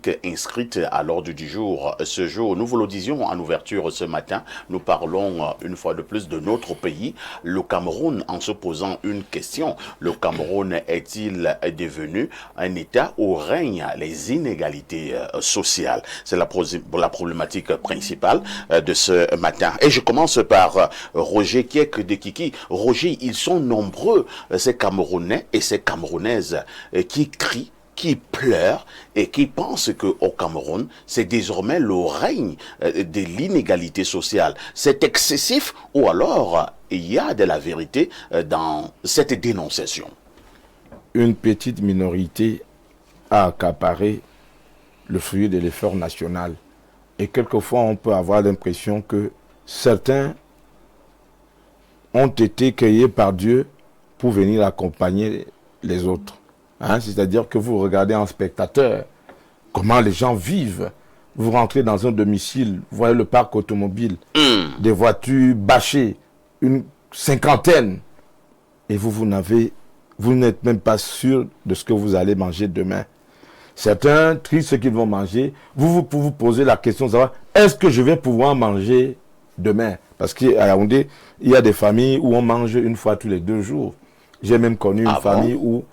problématique inscrite à l'ordre du jour ce jour. Nous vous le disions en ouverture ce matin, nous parlons une fois de plus de notre pays, le Cameroun, en se posant une question. Le Cameroun est-il devenu un État où règnent les inégalités sociales? C'est la problématique principale de ce matin. Et je commence par Roger Kiek de Kiki. Roger, ils sont nombreux, ces Camerounais et ces Camerounaises qui crient, qui pleurent et qui pensent qu'au Cameroun, c'est désormais le règne de l'inégalité sociale. C'est excessif ou alors il y a de la vérité dans cette dénonciation? Une petite minorité a accaparé le fruit de l'effort national. Et quelquefois, on peut avoir l'impression que certains ont été créés par Dieu pour venir accompagner les autres. C'est-à-dire que vous regardez en spectateur comment les gens vivent. Vous rentrez dans un domicile, vous voyez le parc automobile, des voitures bâchées, une cinquantaine. Et vous n'êtes même pas sûr de ce que vous allez manger demain. Certains trient ce qu'ils vont manger. Vous posez la question de savoir, est-ce que je vais pouvoir manger demain? Parce qu'à Yaoundé, il y a des familles où on mange une fois tous les 2 jours. J'ai même connu une famille où,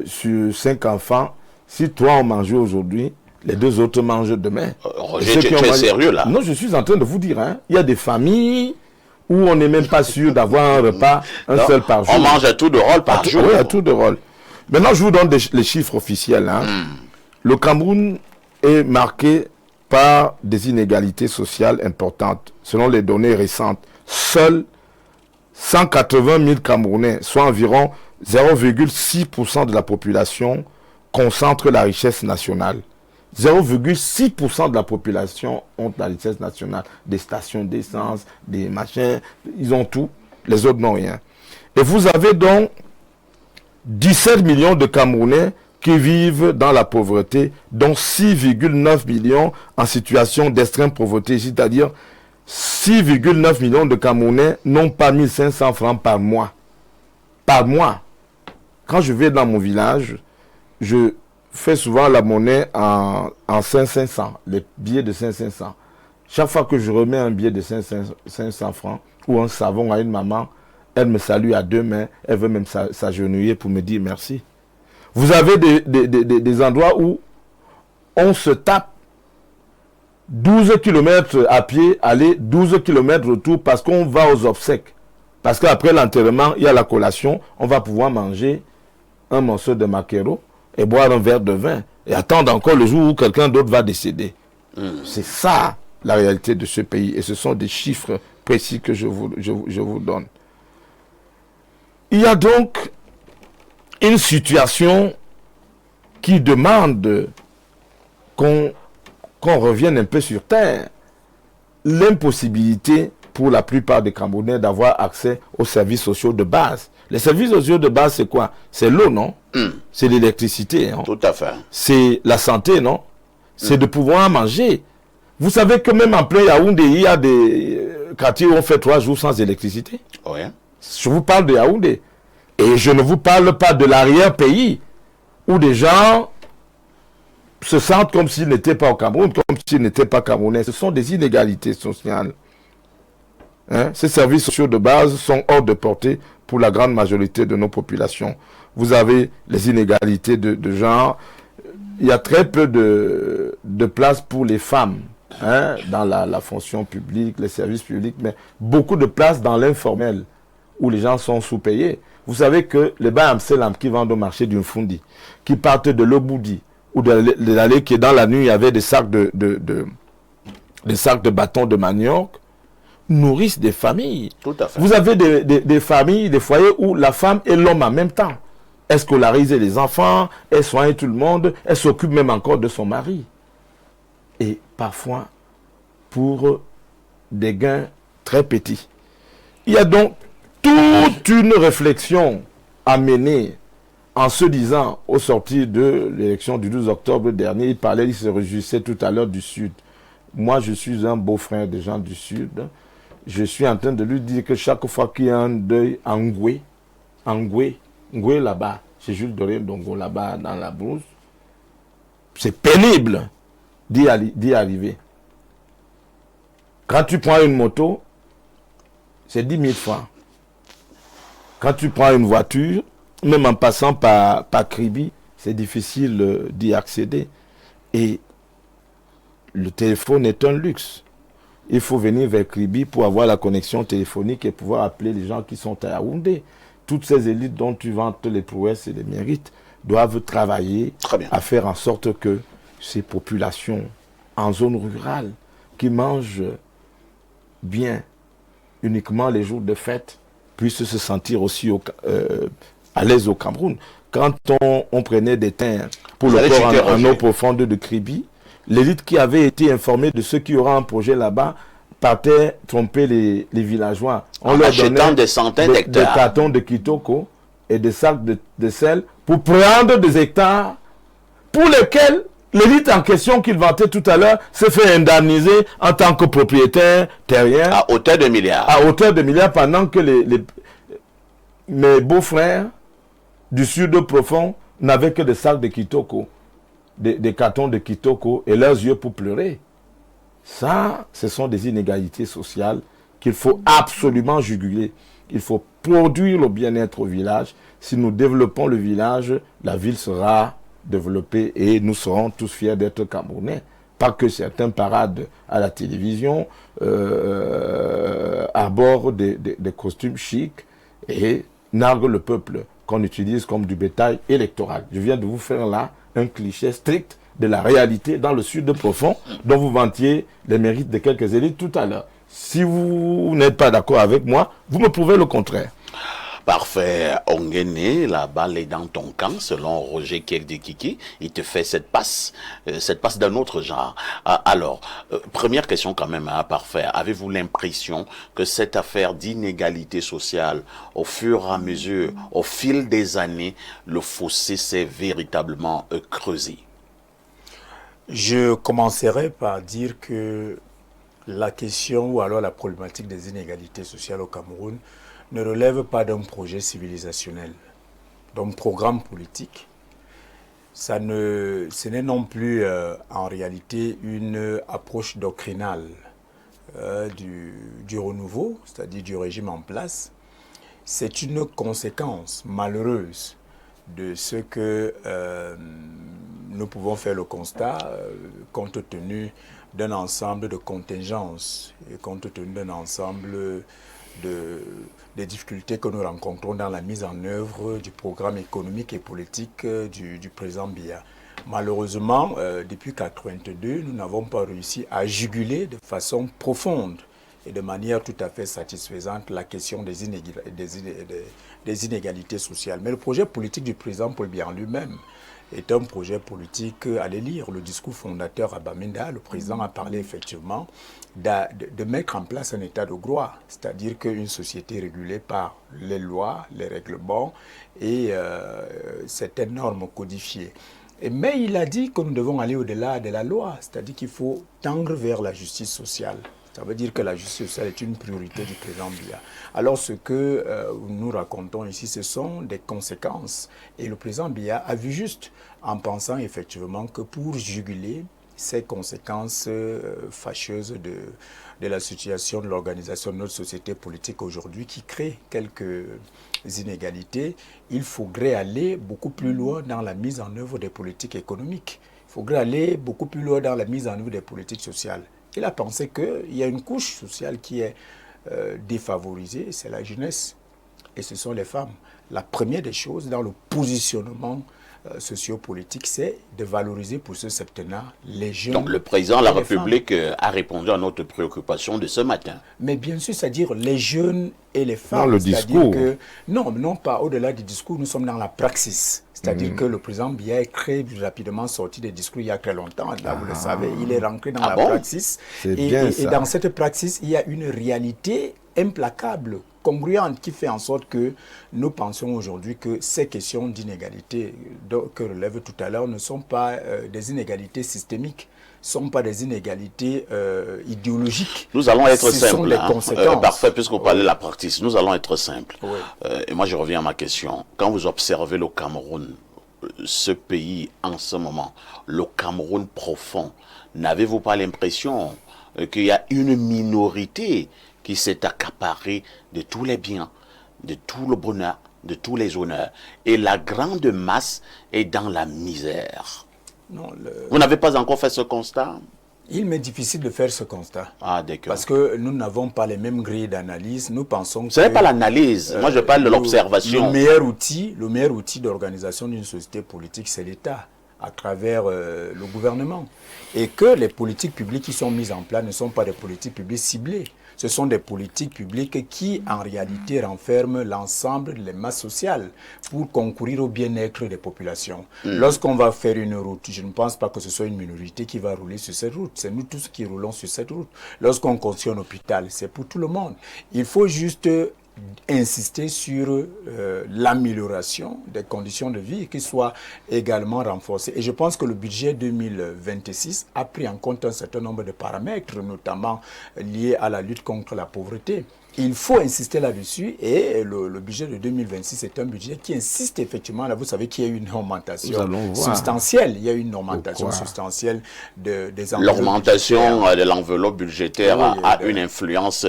sur 5 enfants, si 3 ont mangé aujourd'hui, les 2 autres mangent demain. Roger, tu es sérieux là? Non, je suis en train de vous dire, il y a des familles où on n'est même pas sûr d'avoir un repas, seul par jour. On mange à tout de rôle par jour. Oui, à tout de rôle. Maintenant, je vous donne les chiffres officiels. Le Cameroun est marqué par des inégalités sociales importantes. Selon les données récentes, seuls 180 000 Camerounais, soit environ 0,6% de la population, concentrent la richesse nationale. 0,6% de la population ont la richesse nationale. Des stations d'essence, des machins, ils ont tout. Les autres n'ont rien. Et vous avez donc 17 millions de Camerounais qui vivent dans la pauvreté, dont 6,9 millions en situation d'extrême pauvreté, c'est-à-dire 6,9 millions de Camerounais n'ont pas 1500 francs par mois. Par mois. Quand je vais dans mon village, je fais souvent la monnaie en 500, les billets de 500. Chaque fois que je remets un billet de 500 francs ou un savon à une maman, elle me salue à 2 mains, elle veut même s'agenouiller pour me dire merci. Vous avez des endroits où on se tape 12 km à pied, aller 12 km retour parce qu'on va aux obsèques. Parce qu'après l'enterrement, il y a la collation, on va pouvoir manger un morceau de maquereau et boire un verre de vin et attendre encore le jour où quelqu'un d'autre va décéder. C'est ça la réalité de ce pays et ce sont des chiffres précis que je vous donne. Il y a donc une situation qui demande qu'on revienne un peu sur terre. L'impossibilité pour la plupart des Camerounais d'avoir accès aux services sociaux de base. Les services sociaux de base, c'est quoi? C'est l'eau, non? C'est l'électricité. Hein? Tout à fait. C'est la santé, non? C'est de pouvoir manger. Vous savez que même en plein Yaoundé, il y a des quartiers où on fait 3 jours sans électricité. Oui. Je vous parle de Yaoundé. Et je ne vous parle pas de l'arrière-pays, où des gens se sentent comme s'ils n'étaient pas au Cameroun, comme s'ils n'étaient pas camerounais. Ce sont des inégalités sociales. Ces services sociaux de base sont hors de portée pour la grande majorité de nos populations. Vous avez les inégalités de genre. Il y a très peu de place pour les femmes dans la fonction publique, les services publics, mais beaucoup de place dans l'informel, où les gens sont sous-payés. Vous savez que les Bahamselam qui vendent au marché d'une Fundi, qui partent de l'Oboudi, ou de l'allée qui est dans la nuit, il y avait des sacs de bâtons de manioc, nourrissent des familles. Tout à fait. Vous avez des familles, des foyers où la femme et l'homme en même temps. Elle scolarise les enfants, elle soigne tout le monde, elle s'occupe même encore de son mari. Et parfois, pour des gains très petits. Il y a donc toute une réflexion à mener en se disant, au sortir de l'élection du 12 octobre dernier, il se réjouissait tout à l'heure du Sud. Moi, je suis un beau-frère des gens du Sud. Je suis en train de lui dire que chaque fois qu'il y a un deuil en Ngoué là-bas, chez Jules Doré Dongo là-bas dans la brousse, c'est pénible d'y arriver. Quand tu prends une moto, c'est 10 000 francs. Quand tu prends une voiture, même en passant par Kribi, c'est difficile d'y accéder. Et le téléphone est un luxe. Il faut venir vers Kribi pour avoir la connexion téléphonique et pouvoir appeler les gens qui sont à Yaoundé. Toutes ces élites dont tu vantes les prouesses et les mérites doivent travailler à faire en sorte que ces populations en zone rurale qui mangent bien uniquement les jours de fête puissent se sentir aussi à l'aise au Cameroun. Quand on prenait des thym pour le port en eau profonde de Kribi, l'élite qui avait été informée de ceux qui auraient un projet là-bas partait tromper les villageois. On leur donnait des centaines d'hectares, des cartons de kitoko et des sacs de sel pour prendre des hectares pour lesquels l'élite en question qu'il vantait tout à l'heure s'est fait indemniser en tant que propriétaire terrien. À hauteur de milliards. À hauteur de milliards, pendant que mes beaux-frères du sud profond n'avaient que des sacs de kitoko, des cartons de kitoko et leurs yeux pour pleurer. Ça, ce sont des inégalités sociales qu'il faut absolument juguler. Il faut produire le bien-être au village. Si nous développons le village, la ville sera développée et nous serons tous fiers d'être Camerounais. Pas que certains paradent à la télévision, arborent des costumes chics et narguent le peuple qu'on utilise comme du bétail électoral. Je viens de vous faire là un cliché strict de la réalité dans le sud profond dont vous vantiez les mérites de quelques élites tout à l'heure. Si vous n'êtes pas d'accord avec moi, vous me prouvez le contraire. Parfait. Ongene, la balle est dans ton camp, selon Roger Kekdikiki. Il te fait cette passe d'un autre genre. Alors, première question quand même, parfait. Avez-vous l'impression que cette affaire d'inégalité sociale, au fur et à mesure, au fil des années, le fossé s'est véritablement creusé? Je commencerai par dire que la question ou alors la problématique des inégalités sociales au Cameroun ne relève pas d'un projet civilisationnel, d'un programme politique. Ce n'est non plus en réalité une approche doctrinale du renouveau, c'est-à-dire du régime en place. C'est une conséquence malheureuse de ce que nous pouvons faire le constat compte tenu d'un ensemble de contingences et compte tenu d'un ensemble des difficultés que nous rencontrons dans la mise en œuvre du programme économique et politique du président Biya. Malheureusement, depuis 1982, nous n'avons pas réussi à juguler de façon profonde et de manière tout à fait satisfaisante la question des inégalités sociales. Mais le projet politique du président Paul Biya en lui-même est un projet politique. Allez lire le discours fondateur à Bamenda. Le président a parlé effectivement de mettre en place un état de droit, c'est-à-dire qu'une société régulée par les lois, les règlements et certaines normes codifiées. Mais il a dit que nous devons aller au-delà de la loi, c'est-à-dire qu'il faut tendre vers la justice sociale. Ça veut dire que la justice sociale est une priorité du président Biya. Alors ce que nous racontons ici, ce sont des conséquences. Et le président Biya a vu juste en pensant effectivement que pour juguler ces conséquences fâcheuses de la situation de l'organisation de notre société politique aujourd'hui qui crée quelques inégalités, il faudrait aller beaucoup plus loin dans la mise en œuvre des politiques économiques. Il faudrait aller beaucoup plus loin dans la mise en œuvre des politiques sociales. Il a pensé qu'il y a une couche sociale qui est défavorisée, c'est la jeunesse et ce sont les femmes. La première des choses dans le positionnement sociopolitique, c'est de valoriser pour ce septennat les jeunes. Donc le président de la République a répondu à notre préoccupation de ce matin. Mais bien sûr, c'est-à-dire les jeunes et les femmes. Dans le discours. Non, pas au-delà du discours, nous sommes dans la praxis. C'est-à-dire que le président Biya est très rapidement sorti des discours il y a très longtemps. Là, vous le savez, il est rentré dans la praxis. Et dans cette praxis, il y a une réalité implacable, congruente, qui fait en sorte que nous pensons aujourd'hui que ces questions d'inégalité que relève tout à l'heure ne sont pas des inégalités systémiques, ne sont pas des inégalités idéologiques. Nous allons être simples. Parfait, puisqu'on parlait de la pratique, nous allons être simples. Oui. Et moi, je reviens à ma question. Quand vous observez le Cameroun ce pays en ce moment, le Cameroun profond, n'avez-vous pas l'impression qu'il y a une minorité qui s'est accaparée de tous les biens, de tout le bonheur, de tous les honneurs, et la grande masse est dans la misère? Non, Vous n'avez pas encore fait ce constat? il m'est difficile de faire ce constat. Ah, d'accord. Parce que nous n'avons pas les mêmes grilles d'analyse. Nous pensons que... Ce n'est pas l'analyse. Moi, je parle de l'observation. Le meilleur outil d'organisation d'une société politique, c'est l'État, à travers le gouvernement. Et que les politiques publiques qui sont mises en place ne sont pas des politiques publiques ciblées. Ce sont des politiques publiques qui, en réalité, renferment l'ensemble des masses sociales pour concourir au bien-être des populations. Lorsqu'on va faire une route, je ne pense pas que ce soit une minorité qui va rouler sur cette route. C'est nous tous qui roulons sur cette route. Lorsqu'on construit un hôpital, c'est pour tout le monde. Il faut juste insister sur l'amélioration des conditions de vie qui soient également renforcées. Et je pense que le budget 2026 a pris en compte un certain nombre de paramètres, notamment liés à la lutte contre la pauvreté. Il faut insister là-dessus et le budget de 2026 est un budget qui insiste effectivement, là vous savez qu'il y a eu une augmentation substantielle, il y a eu une augmentation substantielle des enveloppes. L'augmentation de l'enveloppe budgétaire a une influence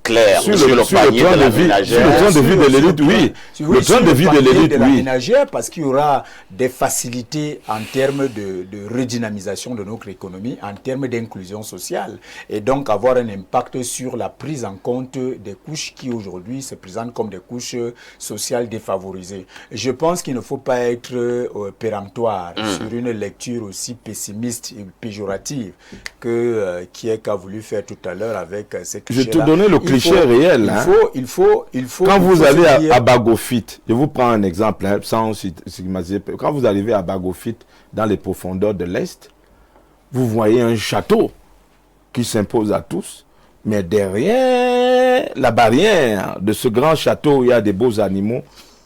claire sur le panier de la ménagère. Sur le train de vie de l'élite, oui. Le train de vie de l'élite, oui. Ménagère, parce qu'il y aura des facilités en termes de redynamisation de notre économie, en termes d'inclusion sociale, et donc avoir un impact sur la prise en compte des couches qui aujourd'hui se présentent comme des couches sociales défavorisées. Je pense qu'il ne faut pas être péremptoire sur une lecture aussi pessimiste et péjorative que Kiek a voulu faire tout à l'heure avec ces clichés-là. Je te donnais le cliché réel. Il faut quand vous allez à Bagofit, je vous prends un exemple, sans stigmatiser, quand vous arrivez à Bagofit, dans les profondeurs de l'Est, vous voyez un château qui s'impose à tous. Mais derrière la barrière de ce grand château, il y a des beaux animaux.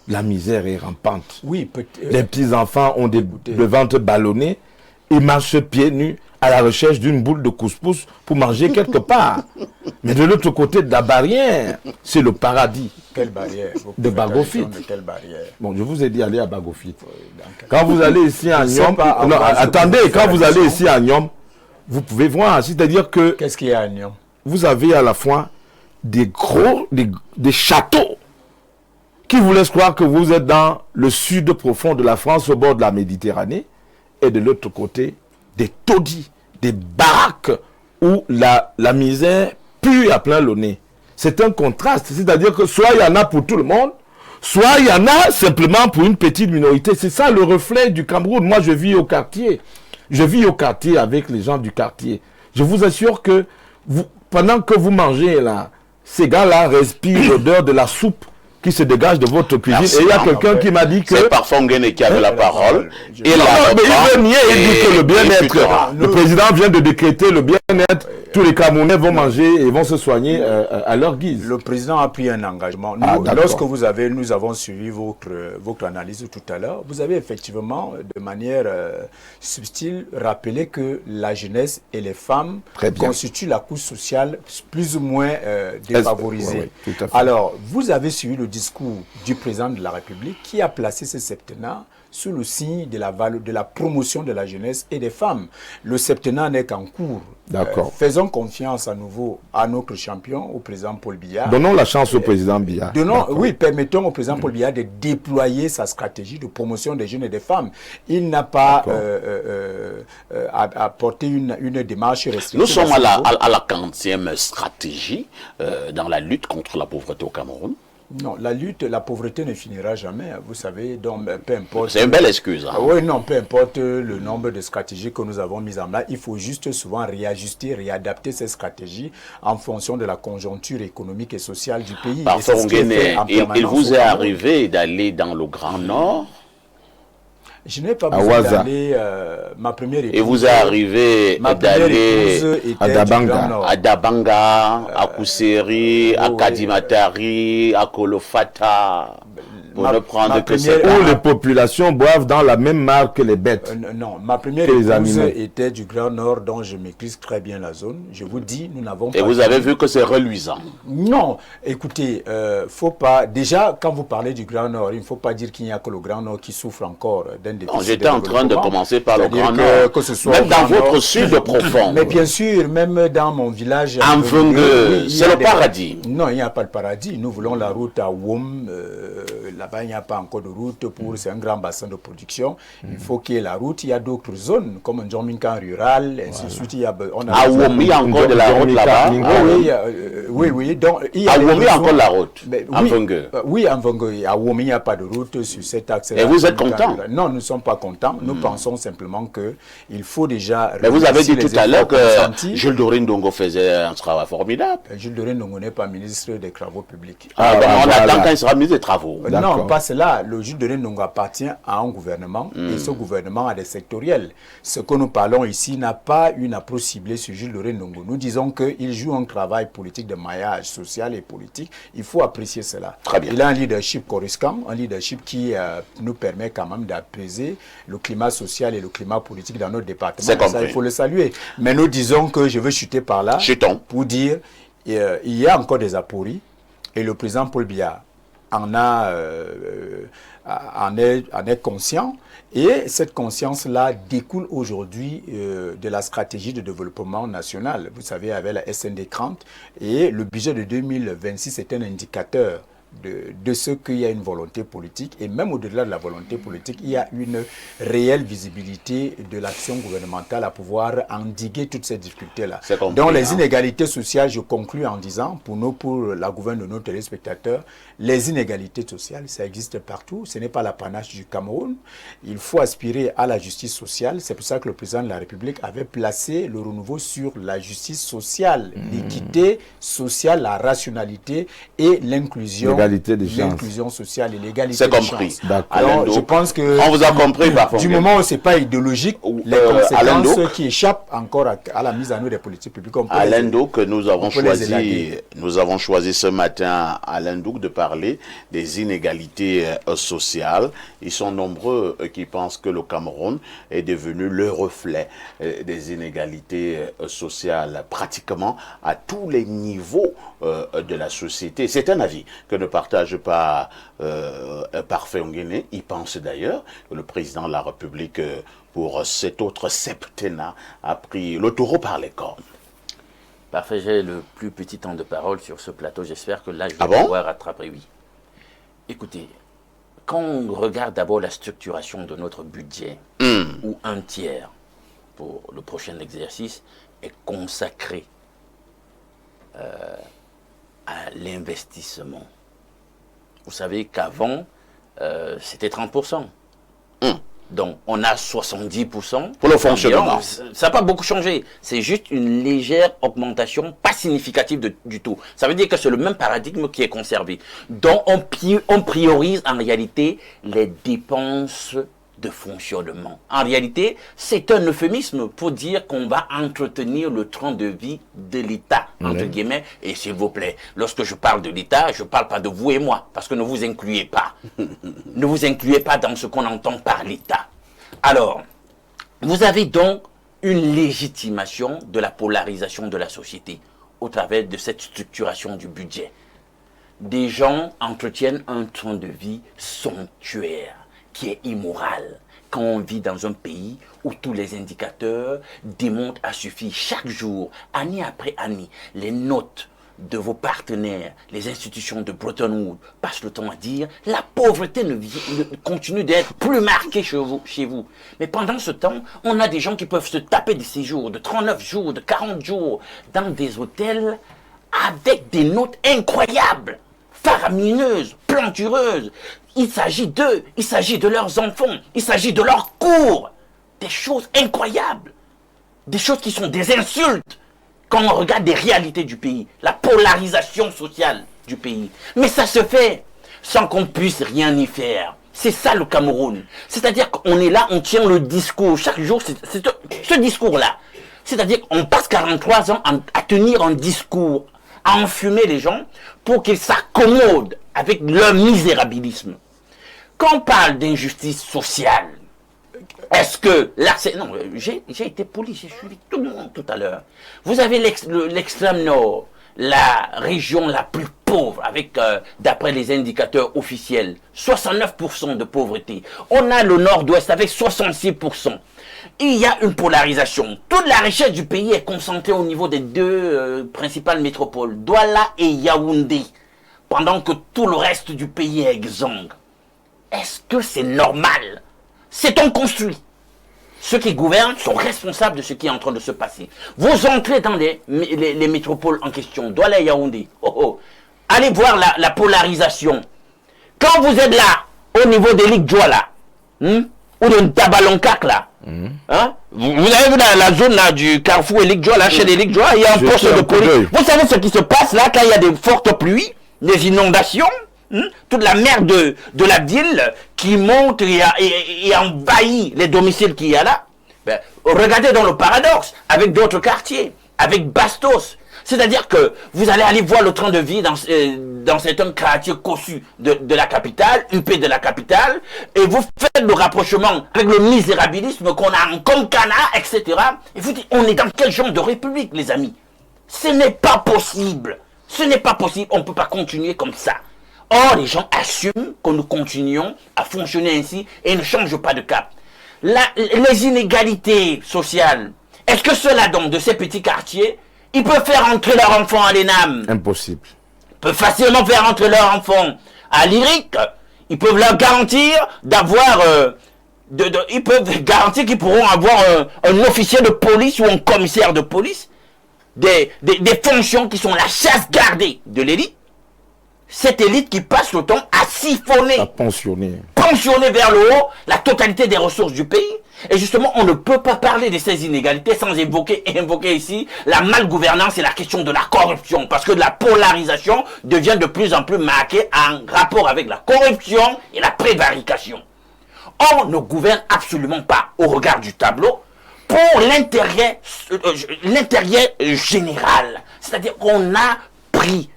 La misère est rampante. Oui, les petits-enfants ont le ventre ballonné. Ils marchent pieds nus à la recherche d'une boule de couscous pour manger quelque part. Mais de l'autre côté de la barrière, c'est le paradis. Quelle barrière? De Bagofit. Quelle barrière? Bon, je vous ai dit aller à Bagofit. Quand vous allez ici à Nyom... attendez, quand vous allez ici à Nyom, vous pouvez voir. C'est-à-dire que... Qu'est-ce qu'il y a à Nyom? Vous avez à la fois des châteaux qui vous laissent croire que vous êtes dans le sud profond de la France, au bord de la Méditerranée, et de l'autre côté, des taudis, des baraques où la misère pue à plein le nez. C'est un contraste, c'est-à-dire que soit il y en a pour tout le monde, soit il y en a simplement pour une petite minorité. C'est ça le reflet du Cameroun. Moi, je vis au quartier. Je vis au quartier avec les gens du quartier. Je vous assure que pendant que vous mangez là, ces gars-là respirent l'odeur de la soupe qui se dégage de votre cuisine. Merci, et il y a quelqu'un qui m'a dit que... C'est parfois Nguene qui avait la parole. Il veut nier et dit que le bien-être... Le président vient de décréter le bien-être. Tous les Camerounais vont manger et vont se soigner à leur guise. Le président a pris un engagement. Lorsque nous avons suivi votre analyse tout à l'heure, vous avez effectivement, de manière subtile, rappelé que la jeunesse et les femmes constituent la couche sociale plus ou moins défavorisée. Oui, tout à fait. Alors, vous avez suivi le discours du président de la République qui a placé ce septennat sous le signe de la promotion de la jeunesse et des femmes. Le septennat n'est qu'en cours. Faisons confiance à nouveau à notre champion, au président Paul Biya. Donnons la chance au président Biya. Permettons au président Paul Biya de déployer sa stratégie de promotion des jeunes et des femmes. Il n'a pas apporté une démarche restrictive. Nous sommes à la 40e stratégie dans la lutte contre la pauvreté au Cameroun. Non, la pauvreté ne finira jamais, vous savez, donc peu importe... C'est une belle excuse. Hein. Oui, non, peu importe le nombre de stratégies que nous avons mises en place, il faut juste souvent réajuster, réadapter ces stratégies en fonction de la conjoncture économique et sociale du pays. Parfois, il vous est arrivé d'aller dans le Grand Nord. Je n'ai pas besoin d'aller, ma première épouse... Et vous est arrivé d'aller à Dabanga, à Kousséri, à Kadimatari, à Kolofata. Pour ne prendre que où les populations boivent dans la même mare que les bêtes. Non, ma première épouse était du Grand Nord, dont je maîtrise très bien la zone. Je vous dis, nous n'avons pas... Et vous avez vu que c'est reluisant. Non, écoutez, faut pas... Déjà, quand vous parlez du Grand Nord, il ne faut pas dire qu'il n'y a que le Grand Nord qui souffre encore d'un déficit. J'étais en train de commencer par le Grand Nord. Que ce soit même dans votre sud profond. Mais bien sûr, même dans mon village... Anvenge, c'est le paradis. Non, il n'y a pas de paradis. Nous voulons la route à Wom. Là-bas, il n'y a pas encore de route. C'est un grand bassin de production. Il faut qu'il y ait la route. Il y a d'autres zones, comme un Djominkan rural, ainsi de suite. À Wom, il y a encore de la route là-bas. Oui. Donc, à Wom, il y a encore la route. Anvenge. Oui, Anvenge. À Wom, il n'y a pas de route sur cet axe-là. Et vous êtes content? Non, nous ne sommes pas contents. Nous pensons simplement qu'il faut déjà... Mais vous avez dit tout à l'heure que Jules Doré Ndongo faisait un travail formidable. Jules Doré Ndongo n'est pas ministre des Travaux publics. On attend quand il sera ministre des Travaux. Non, pas cela. Le Jules Doré Ndongo appartient à un gouvernement et ce gouvernement a des sectoriels. Ce que nous parlons ici n'a pas une approche ciblée sur Jules Doré Ndongo. Nous disons qu'il joue un travail politique de maillage social et politique. Il faut apprécier cela. Très bien. Il a un leadership coruscant, un leadership qui nous permet quand même d'apaiser le climat social et le climat politique dans notre département. C'est compris. Ça, il faut le saluer. Mais nous disons que je veux chuter par là. Chutons. Pour dire il y a encore des apories et le président Paul Biya en est conscient et cette conscience-là découle aujourd'hui de la stratégie de développement national. Vous savez, avec la SND 30 et le budget de 2026 est un indicateur de ce qu'il y a une volonté politique et même au-delà de la volonté politique, il y a une réelle visibilité de l'action gouvernementale à pouvoir endiguer toutes ces difficultés-là. Donc les inégalités sociales, je conclus en disant, pour la gouverne de nos téléspectateurs, les inégalités sociales, ça existe partout, ce n'est pas l'apanage du Cameroun. Il faut aspirer à la justice sociale, c'est pour ça que le président de la République avait placé le renouveau sur la justice sociale, l'équité sociale, la rationalité et l'inclusion. L'inclusion sociale et l'égalité des chances. Alors, je pense que on vous a compris, du moment où ce n'est pas idéologique, les conséquences qui échappent encore à la mise en œuvre des politiques publiques. Alain Douk, que nous avons choisi ce matin, Alain Douk, de parler des inégalités sociales. Ils sont nombreux qui pensent que le Cameroun est devenu le reflet des inégalités sociales pratiquement à tous les niveaux de la société. C'est un avis que ne partage pas Parfait Onguéné. Il pense d'ailleurs que le président de la République, pour cet autre septennat, a pris le taureau par les cornes. Parfait, j'ai le plus petit temps de parole sur ce plateau. J'espère que là, je vais pouvoir rattraper. Oui. Écoutez, quand on regarde d'abord la structuration de notre budget, où un tiers pour le prochain exercice est consacré à l'investissement. Vous savez qu'avant, c'était 30%. Donc, on a 70%. Pour le fonctionnement. Ça n'a pas beaucoup changé. C'est juste une légère augmentation, pas significative du tout. Ça veut dire que c'est le même paradigme qui est conservé. Donc, on priorise en réalité les dépenses de fonctionnement. En réalité, c'est un euphémisme pour dire qu'on va entretenir le train de vie de l'État, entre guillemets. Et s'il vous plaît, lorsque je parle de l'État, je ne parle pas de vous et moi, parce que ne vous incluez pas. Ne vous incluez pas dans ce qu'on entend par l'État. Alors, vous avez donc une légitimation de la polarisation de la société au travers de cette structuration du budget. Des gens entretiennent un train de vie somptuaire, qui est immoral, quand on vit dans un pays où tous les indicateurs démontrent à suffire chaque jour, année après année, les notes de vos partenaires, les institutions de Bretton Woods passent le temps à dire la pauvreté continue d'être plus marquée chez vous. Mais pendant ce temps, on a des gens qui peuvent se taper des séjours de 39 jours, de 40 jours dans des hôtels avec des notes incroyables, faramineuses, plantureuses. Il s'agit d'eux, il s'agit de leurs enfants, il s'agit de leurs cours. Des choses incroyables, des choses qui sont des insultes quand on regarde des réalités du pays, la polarisation sociale du pays. Mais ça se fait sans qu'on puisse rien y faire. C'est ça le Cameroun. C'est-à-dire qu'on est là, on tient le discours. Chaque jour, c'est ce discours-là. C'est-à-dire qu'on passe 43 ans à tenir un discours, à enfumer les gens pour qu'ils s'accommodent avec leur misérabilisme. Quand on parle d'injustice sociale, est-ce que là, non, j'ai été poli, j'ai suivi tout le monde tout à l'heure. Vous avez l'extrême nord, la région la plus pauvre, avec, d'après les indicateurs officiels, 69% de pauvreté. On a le nord-ouest avec 66%. Il y a une polarisation. Toute la richesse du pays est concentrée au niveau des deux principales métropoles, Douala et Yaoundé, pendant que tout le reste du pays est exsangue. Est-ce que c'est normal? C'est-on construit? Ceux qui gouvernent sont responsables de ce qui est en train de se passer. Vous entrez dans les métropoles en question, Douala et Yaoundé. Allez voir la polarisation. Quand vous êtes là, au niveau des ligues Douala, ou de Tabalonkak là, vous avez vu la zone là du Carrefour et Ligue Douala, chez les ligues Douala, il y a un poste de police. Vous savez ce qui se passe là, quand il y a des fortes pluies, des inondations, toute la mer de la ville qui monte et envahit les domiciles qu'il y a là. Ben, regardez dans le paradoxe, avec d'autres quartiers, avec Bastos. C'est-à-dire que vous allez aller voir le train de vie dans certains quartiers cossus de la capitale, UP de la capitale, et vous faites le rapprochement avec le misérabilisme qu'on a en Konkana, etc. Et vous dites, on est dans quel genre de république, les amis? Ce n'est pas possible. Ce n'est pas possible. On ne peut pas continuer comme ça. Or, les gens assument que nous continuons à fonctionner ainsi et ne changent pas de cap. Les inégalités sociales, est-ce que ceux-là, donc, de ces petits quartiers, ils peuvent faire entrer leur enfant à l'ENAM? Impossible. Ils peuvent facilement faire entrer leur enfant à l'IRIC. Ils peuvent leur garantir d'avoir... ils peuvent garantir qu'ils pourront avoir un officier de police ou un commissaire de police. Des fonctions qui sont la chasse gardée de l'élite. Cette élite qui passe le temps à siphonner, à pensionner vers le haut la totalité des ressources du pays. Et justement, on ne peut pas parler de ces inégalités sans invoquer ici la malgouvernance et la question de la corruption. Parce que la polarisation devient de plus en plus marquée en rapport avec la corruption et la prévarication. On ne gouverne absolument pas au regard du tableau pour l'intérêt général. C'est-à-dire qu'on a pris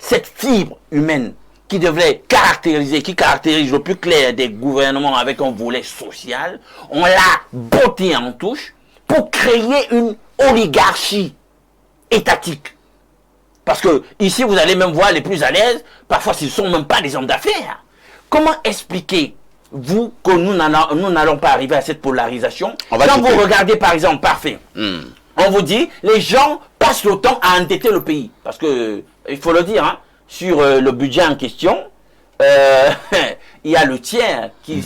cette fibre humaine qui caractérise le plus clair des gouvernements avec un volet social, on l'a botté en touche pour créer une oligarchie étatique. Parce que ici, vous allez même voir les plus à l'aise, parfois ce ne sont même pas des hommes d'affaires. Comment expliquer, vous, que nous n'allons pas arriver à cette polarisation? Quand vous regardez, par exemple, parfait, on vous dit, les gens passent le temps à endetter le pays. Parce que, il faut le dire, sur le budget en question, il y a le tiers qui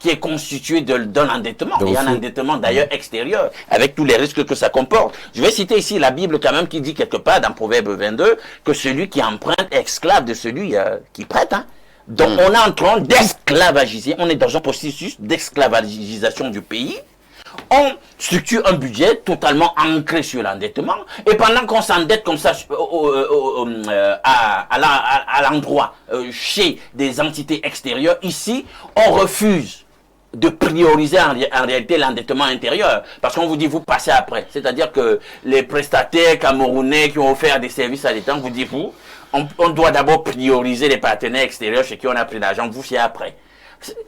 est constitué d'un endettement. Il y a un endettement d'ailleurs extérieur, avec tous les risques que ça comporte. Je vais citer ici la Bible quand même qui dit quelque part dans Proverbe 22 que celui qui emprunte est esclave de celui qui prête. Donc on est en train d'esclavagiser, on est dans un processus d'esclavagisation du pays. On structure un budget totalement ancré sur l'endettement, et pendant qu'on s'endette comme ça à l'endroit, chez des entités extérieures, ici, on refuse de prioriser en réalité l'endettement intérieur, parce qu'on vous dit vous passez après. C'est-à-dire que les prestataires camerounais qui ont offert des services à l'État, vous dit vous, on doit d'abord prioriser les partenaires extérieurs chez qui on a pris l'argent, vous fiez après.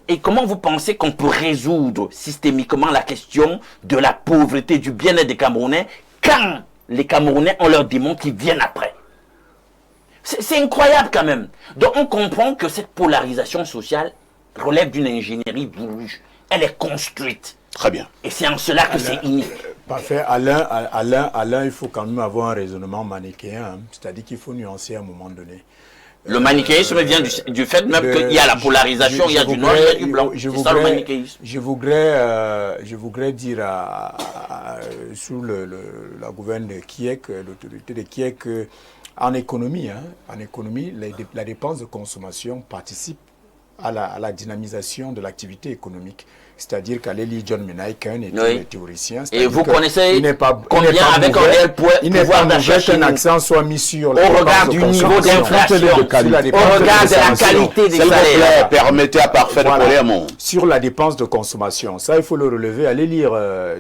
Et comment vous pensez qu'on peut résoudre systémiquement la question de la pauvreté, du bien-être des Camerounais, quand les Camerounais, on leur démontre qu'ils viennent après? C'est incroyable quand même. Donc on comprend que cette polarisation sociale relève d'une ingénierie voulue. Elle est construite. Très bien. Et c'est en cela que c'est unique. Parfait. Alain, il faut quand même avoir un raisonnement manichéen. C'est-à-dire qu'il faut nuancer à un moment donné. Le manichéisme vient du fait même qu'il y a la polarisation, il y a du noir, il y a du blanc. C'est ça le manichéisme. Je voudrais dire sous la gouverne de Kiek, l'autorité de Kiek, en économie, la dépense de consommation participe à la dynamisation de l'activité économique. C'est-à-dire qu'aller lire John Menaiken est Oui. un théoricien. Et vous connaissez il n'est pas, combien il n'est pas avec mauvais, un réel il n'est pouvoir pas d'achat mauvais chez qu'un nous. accent soit mis sur la Au regard du niveau d'inflation, sur la dépense au regard de la consommation. qualité des S'il vous salaires. plaît, permettez à Parfait de Voilà. parler un mot. Sur la dépense de consommation, ça il faut le relever. Allez lire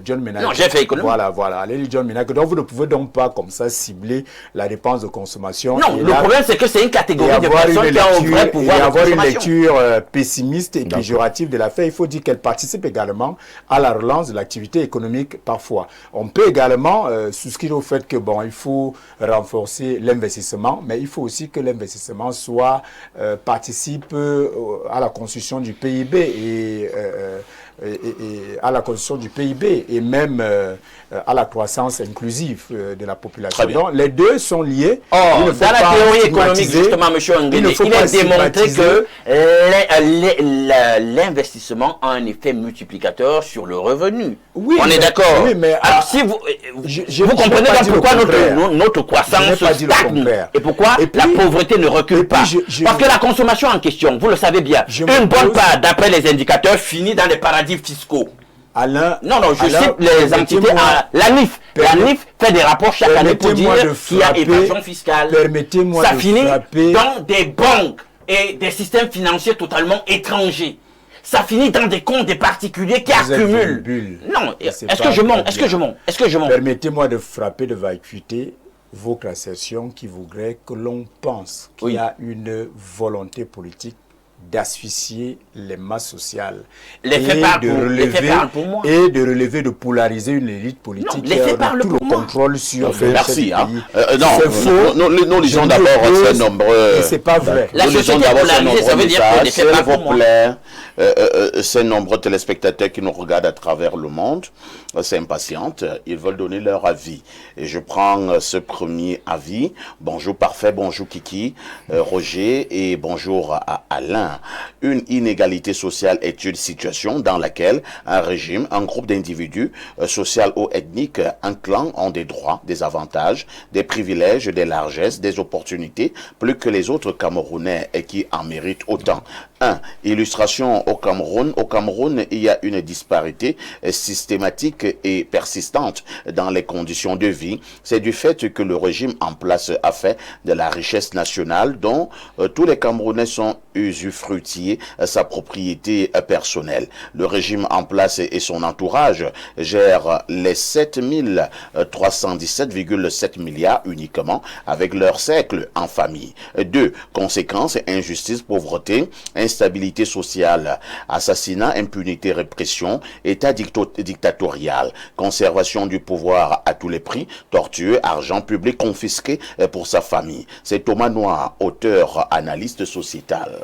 John Menaiken. Non, j'ai fait économie. Voilà. Allez lire John Menaiken. Donc vous ne pouvez donc pas comme ça cibler la dépense de consommation. Non, Et le là, problème, c'est que c'est une et catégorie de avoir une personnes qui ont un vrai lecture, et pouvoir de avoir une consommation. lecture pessimiste et péjorative de l'affaire, il faut dire qu'elle participe également à la relance de l'activité économique parfois. On peut également souscrire au fait que bon, il faut renforcer l'investissement, mais il faut aussi que l'investissement soit participe à la construction du PIB et à la construction du PIB et même à la croissance inclusive de la population. Très bien. Donc les deux sont liés. Or, Il ne faut dans la pas théorie économique, stigmatiser. justement, M. Nguene, Il ne faut il pas est démontré stigmatiser. que l'investissement a un effet multiplicateur sur le revenu. Oui, on est mais- d'accord. oui, mais alors, si vous, je vous n'ai comprenez pas donc dit le pourquoi contraire. notre Je croissance n'ai pas dit le stagne contraire. et pourquoi Et puis- la pauvreté ne recule et puis pas. je- Parce que la consommation en question, vous le savez bien, Je une me bonne pose- part, d'après les indicateurs, finit dans les paradis fiscaux. Alain, Non, je Alain, cite les entités. permettez-moi- La NIF. La NIF fait des rapports chaque année pour dire Permettez-moi de qu'il y a frapper- évasion fiscale. permettez-moi Ça de finit frapper- dans des banques et des systèmes financiers totalement étrangers. Ça finit dans des comptes des particuliers qui Vous êtes une accumulent. bulle. Non, Et c'est est-ce pas que je très mens? Est-ce que bien. je mens? Est-ce que je mens? Permettez-moi de frapper de vacuité votre assertion qui voudrait que l'on pense qu'il Oui. y a une volonté politique d'asphyxier les masses sociales Les faits parlent pour moi. et de relever, de polariser une élite politique Non, les qui a faits parlent tout le pour moi. contrôle sur le Merci. chef Hein. du pays. Non, C'est faux. nous lisons Je d'abord m'oppose, ces nombreux. et c'est pas vrai. La Nous lisons société d'abord ces polarisée, ça nombreux veut dire que les messages, faits parlent s'il pour vous moi. plaît, ces nombreux téléspectateurs qui nous regardent à travers le monde s'impatientent, ils veulent donner leur avis. Et je prends ce premier avis. Bonjour Parfait, bonjour Kiki, Roger et bonjour à Alain. Une inégalité sociale est une situation dans laquelle un régime, un groupe d'individus, social ou ethnique, un clan ont des droits, des avantages, des privilèges, des largesses, des opportunités, plus que les autres Camerounais et qui en méritent autant. 1. Illustration au Cameroun. Au Cameroun, il y a une disparité systématique et persistante dans les conditions de vie. C'est du fait que le régime en place a fait de la richesse nationale dont tous les Camerounais sont usufruitiers sa propriété personnelle. Le régime en place et son entourage gèrent les 7317,7 milliards uniquement avec leur cercle en famille. 2. Conséquences, injustice, pauvreté, instabilité sociale, assassinat, impunité, répression, état dictatorial, conservation du pouvoir à tous les prix, torture, argent public confisqué pour sa famille. C'est Thomas Noir, auteur, analyste sociétal.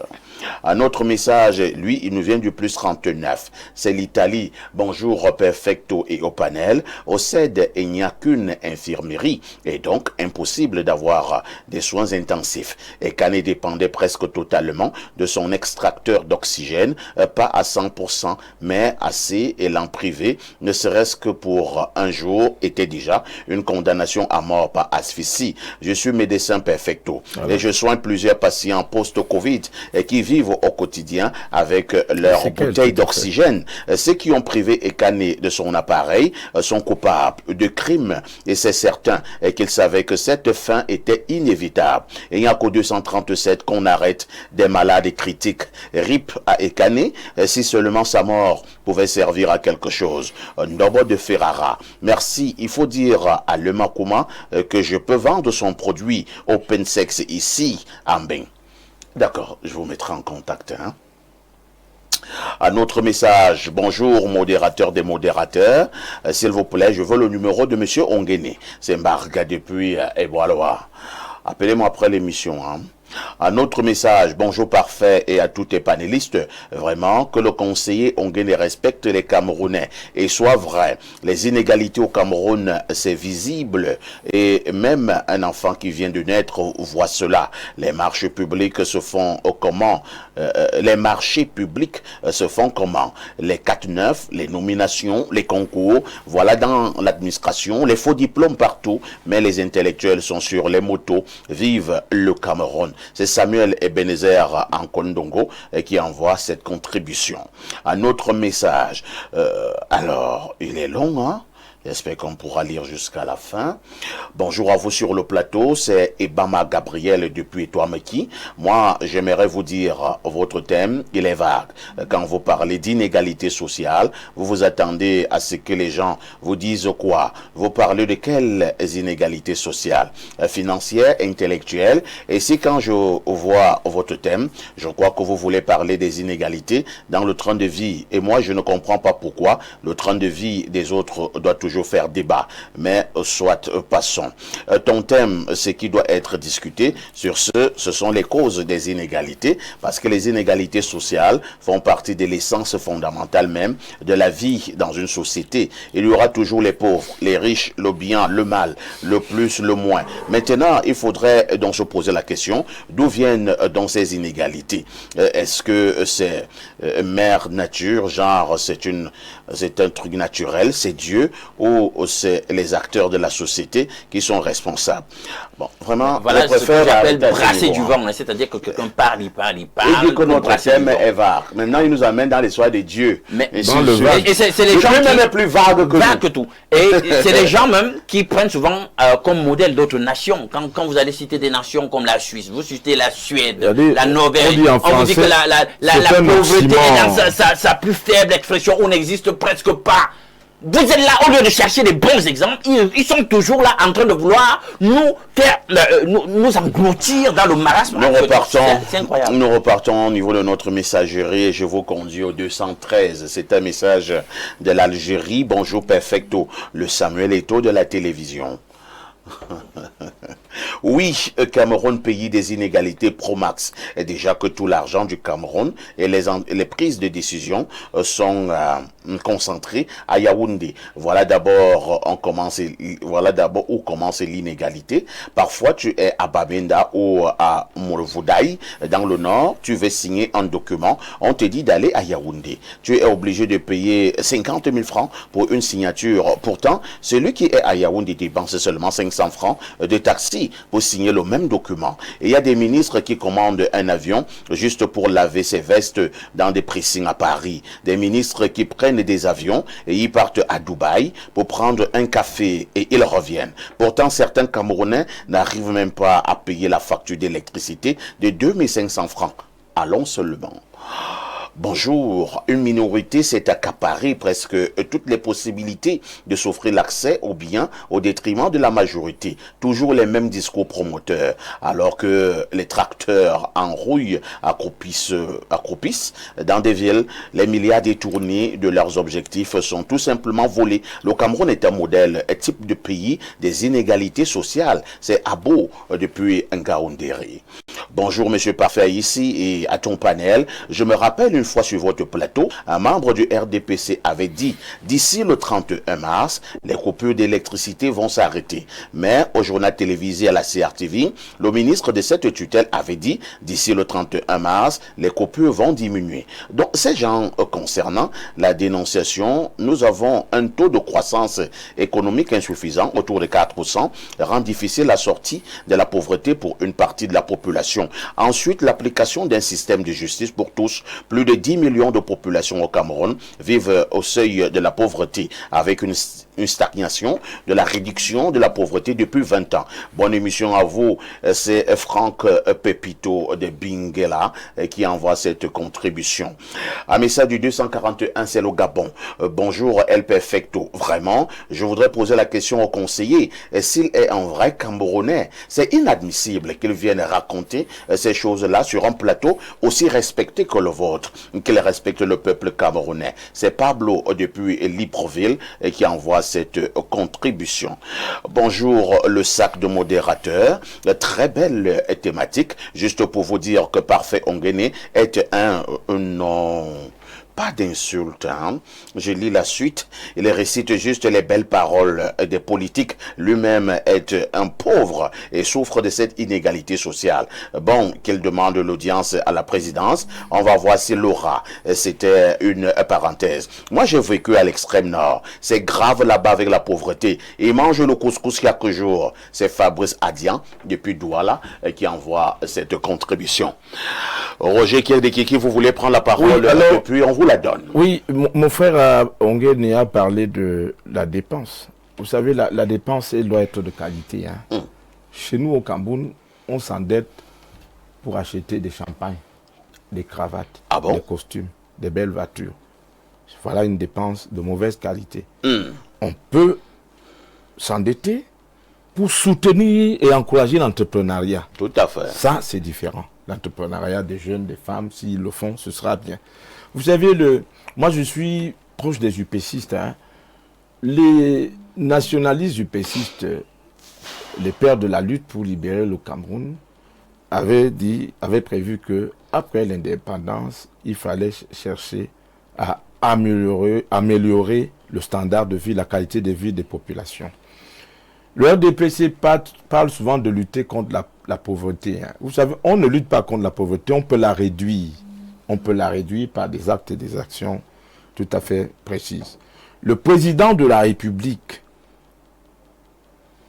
Un autre message, lui, il nous vient du plus 39. C'est l'Italie. Bonjour, perfecto et au panel. Au CED, il n'y a qu'une infirmerie et donc impossible d'avoir des soins intensifs. Et Canet dépendait presque totalement de son extracteur d'oxygène, pas à 100%, mais assez, et l'en privé, ne serait-ce que pour un jour, était déjà une condamnation à mort par asphyxie. Je suis médecin perfecto et je soigne plusieurs patients post-Covid et qui vivent au quotidien avec leur bouteille d'oxygène. Ceux qui ont privé Ekane de son appareil sont coupables de crimes et c'est certain qu'ils savaient que cette fin était inévitable. Il n'y a qu'au 237 qu'on arrête des malades critiques. RIP à Ekane, si seulement sa mort pouvait servir à quelque chose. Nobo de Ferrara. Merci. Il faut dire à Le Makuma que je peux vendre son produit Open Sex ici à Mbeng. D'accord, je vous mettrai en contact. Hein. Un autre message. Bonjour, modérateur des modérateurs. S'il vous plaît, je veux le numéro de Monsieur Nguene. C'est Marga depuis Eboaloa. Appelez-moi après l'émission. Hein. Un autre message, bonjour parfait et à tous les panélistes, vraiment que le conseiller Nguene respecte les Camerounais et soit vrai. Les inégalités au Cameroun, c'est visible et même un enfant qui vient de naître voit cela. Les marchés publics se font comment? Les marchés publics se font comment? Les 4-9, les nominations, les concours, voilà dans l'administration, les faux diplômes partout, mais les intellectuels sont sur les motos. Vive le Cameroun. C'est Samuel Ebenezer en Kondongo qui envoie cette contribution. Un autre message. Alors, il est long, hein? J'espère qu'on pourra lire jusqu'à la fin. Bonjour à vous sur le plateau, c'est Ebama Gabriel depuis Touameki. Moi, j'aimerais vous dire votre thème, il est vague. Quand vous parlez d'inégalité sociale, vous vous attendez à ce que les gens vous disent quoi? Vous parlez de quelles inégalités sociales? Financières, intellectuelles? Et si quand je vois votre thème, je crois que vous voulez parler des inégalités dans le train de vie. Et moi, je ne comprends pas pourquoi le train de vie des autres doit toujours faire débat, mais soit passons. Ton thème, ce qui doit être discuté sur ce sont les causes des inégalités, parce que les inégalités sociales font partie de l'essence fondamentale même de la vie dans une société. Il y aura toujours les pauvres, les riches, le bien, le mal, le plus, le moins. Maintenant, il faudrait donc se poser la question, d'où viennent donc ces inégalités? Est-ce que c'est mère nature, genre c'est un truc naturel, c'est Dieu, ou c'est les acteurs de la société qui sont responsables? Bon, vraiment, voilà je ce que j'appelle brasser du vent. vent, c'est-à-dire que quelqu'un parle. Il dit que notre thème est vague. Maintenant, il nous amène dans l'histoire de Dieu. Mais dans le vague. et c'est les gens même est plus vague que nous. que tout. Et c'est les gens même qui prennent souvent comme modèle d'autres nations. Quand vous allez citer des nations comme la Suisse, vous citez la Suède, la Norvège, on vous dit que la pauvreté est dans sa plus faible expression, où n'existe presque pas. Vous êtes là, au lieu de chercher des bons exemples, ils sont toujours là en train de vouloir nous faire, nous engloutir dans le marasme. C'est incroyable. Nous repartons au niveau de notre messagerie et je vous conduis au 213. C'est un message de l'Algérie. Bonjour Perfecto, le Samuel Eto'o de la télévision. Oui, Cameroun, pays des inégalités pro-max. Et déjà que tout l'argent du Cameroun et les prises de décision sont concentrées à Yaoundé. Voilà d'abord où commence l'inégalité. Parfois, tu es à Babenda ou à Mourvoudaï, dans le nord, tu veux signer un document, on te dit d'aller à Yaoundé. Tu es obligé de payer 50 000 francs pour une signature. Pourtant, celui qui est à Yaoundé dépense seulement 500 francs de taxi pour signer le même document. Et il y a des ministres qui commandent un avion juste pour laver ses vestes dans des pressings à Paris. Des ministres qui prennent des avions et ils partent à Dubaï pour prendre un café et ils reviennent. Pourtant, certains Camerounais n'arrivent même pas à payer la facture d'électricité de 2500 francs. Allons seulement. Bonjour, une minorité s'est accaparée presque toutes les possibilités de s'offrir l'accès aux biens au détriment de la majorité. Toujours les mêmes discours promoteurs, alors que les tracteurs en rouille accroupissent dans des villes. Les milliards détournés de leurs objectifs sont tout simplement volés. Le Cameroun est un modèle, un type de pays des inégalités sociales. C'est Abo depuis Ngaoundéré. Bonjour Monsieur Parfait ici et à ton panel. Je me rappelle une fois sur votre plateau, un membre du RDPC avait dit d'ici le 31 mars, les coupures d'électricité vont s'arrêter. Mais au journal télévisé à la CRTV, le ministre de cette tutelle avait dit d'ici le 31 mars, les coupures vont diminuer. Donc ces gens concernant la dénonciation, nous avons un taux de croissance économique insuffisant autour de 4%, rend difficile la sortie de la pauvreté pour une partie de la population. Ensuite, l'application d'un système de justice pour tous. Plus de 10 millions de populations au Cameroun vivent au seuil de la pauvreté avec une stagnation de la réduction de la pauvreté depuis 20 ans. Bonne émission à vous. C'est Franck Pepito de Bingela qui envoie cette contribution. Un message du 241, c'est le Gabon. Bonjour El Perfecto. Vraiment, je voudrais poser la question au conseiller. S'il est un vrai Camerounais, c'est inadmissible qu'il vienne raconter ces choses-là sur un plateau aussi respecté que le vôtre, qu'il respecte le peuple camerounais. C'est Pablo depuis Libreville qui envoie cette contribution. Bonjour le sac de modérateurs, très belle thématique, juste pour vous dire que Parfait Onguéné est un nom pas d'insulte. Hein. Je lis la suite. Il récite juste les belles paroles des politiques. Lui-même est un pauvre et souffre de cette inégalité sociale. Bon, qu'il demande l'audience à la présidence. On va voir si l'aura. C'était une parenthèse. Moi, j'ai vécu à l'extrême nord. C'est grave là-bas avec la pauvreté. Ils mangent le couscous chaque jour. C'est Fabrice Adian, depuis Douala, qui envoie cette contribution. Roger Kierdekiki, vous voulez prendre la parole, oui, alors, et puis on vous la donne. Oui, mon frère Ongué a parlé de la dépense. Vous savez, la dépense, elle doit être de qualité. Hein. Chez nous, au Cameroun, on s'endette pour acheter des champagnes, des cravates, des costumes, des belles voitures. Voilà une dépense de mauvaise qualité. On peut s'endetter pour soutenir et encourager l'entrepreneuriat. Tout à fait. Ça, c'est différent. L'entrepreneuriat des jeunes, des femmes, s'ils le font, ce sera bien. Vous savez, moi, je suis proche des UPCistes. Hein. Les nationalistes UPCistes, les pères de la lutte pour libérer le Cameroun, avaient prévu que après l'indépendance, il fallait chercher à améliorer le standard de vie, la qualité de vie des populations. Le RDPC parle souvent de lutter contre la pauvreté. Hein. Vous savez, on ne lutte pas contre la pauvreté, on peut la réduire. On peut la réduire par des actes et des actions tout à fait précises. Le président de la République,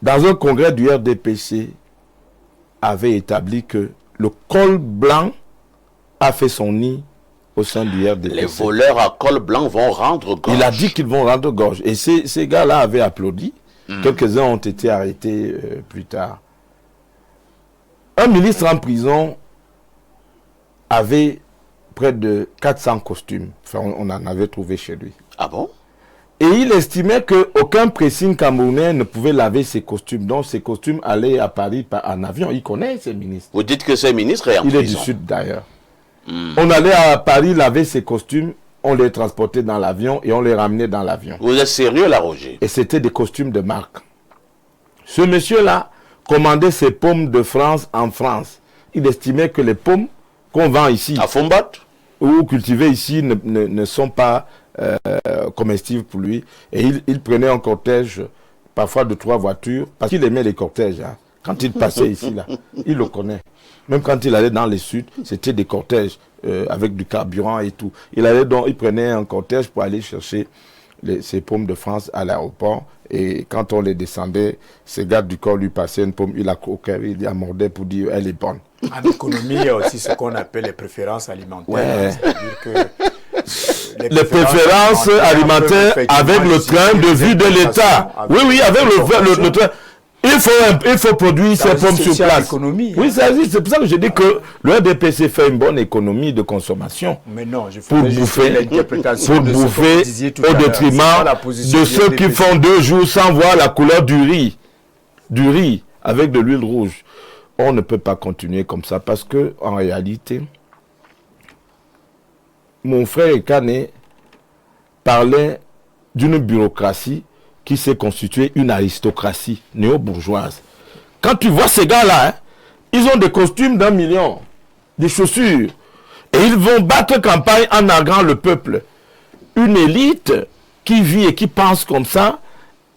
dans un congrès du RDPC, avait établi que le col blanc a fait son nid au sein du RDPC. Les voleurs à col blanc vont rendre gorge. Il a dit qu'ils vont rendre gorge. Et ces gars-là avaient applaudi. Quelques-uns ont été arrêtés plus tard. Un ministre en prison avait près de 400 costumes. Enfin, on en avait trouvé chez lui. Ah bon? Et il estimait qu'aucun pressing camerounais ne pouvait laver ses costumes. Donc, ses costumes allaient à Paris en avion. Il connaît ces ministres. Vous dites que ce ministre est en prison? Il est du Sud d'ailleurs. On allait à Paris laver ses costumes. On les transportait dans l'avion et on les ramenait dans l'avion. Vous êtes sérieux là, Roger? Et c'était des costumes de marque. Ce monsieur-là commandait ses pommes de France en France. Il estimait que les pommes qu'on vend ici, à Fombat, ou cultivées ici, ne sont pas comestibles pour lui. Et il prenait un cortège, parfois de 3 voitures, parce qu'il aimait les cortèges. Hein. Quand il passait ici, là, il le connaît. Même quand il allait dans les Sud, c'était des cortèges avec du carburant et tout. Il prenait un cortège pour aller chercher ses pommes de France à l'aéroport. Et quand on les descendait, ces gars du corps lui passaient une pomme, il la croquait, il la mordait pour dire elle est bonne. En économie, il y a aussi ce qu'on appelle les préférences alimentaires. Ouais. C'est-à-dire que les préférences alimentaires avec le train de vie de l'État. Oui, avec le train. Il faut produire ces pommes sur place. Oui, ça existe. C'est pour ça que je dis que le RDPC fait une bonne économie de consommation. Mais non, je pour bouffer au détriment de ceux qui font 2 jours sans voir la couleur du riz. Du riz avec de l'huile rouge. On ne peut pas continuer comme ça parce que, en réalité, mon frère Ekane parlait d'une bureaucratie qui s'est constituée une aristocratie néo-bourgeoise. Quand tu vois ces gars-là, hein, ils ont des costumes d'1 million, des chaussures, et ils vont battre campagne en narguant le peuple. Une élite qui vit et qui pense comme ça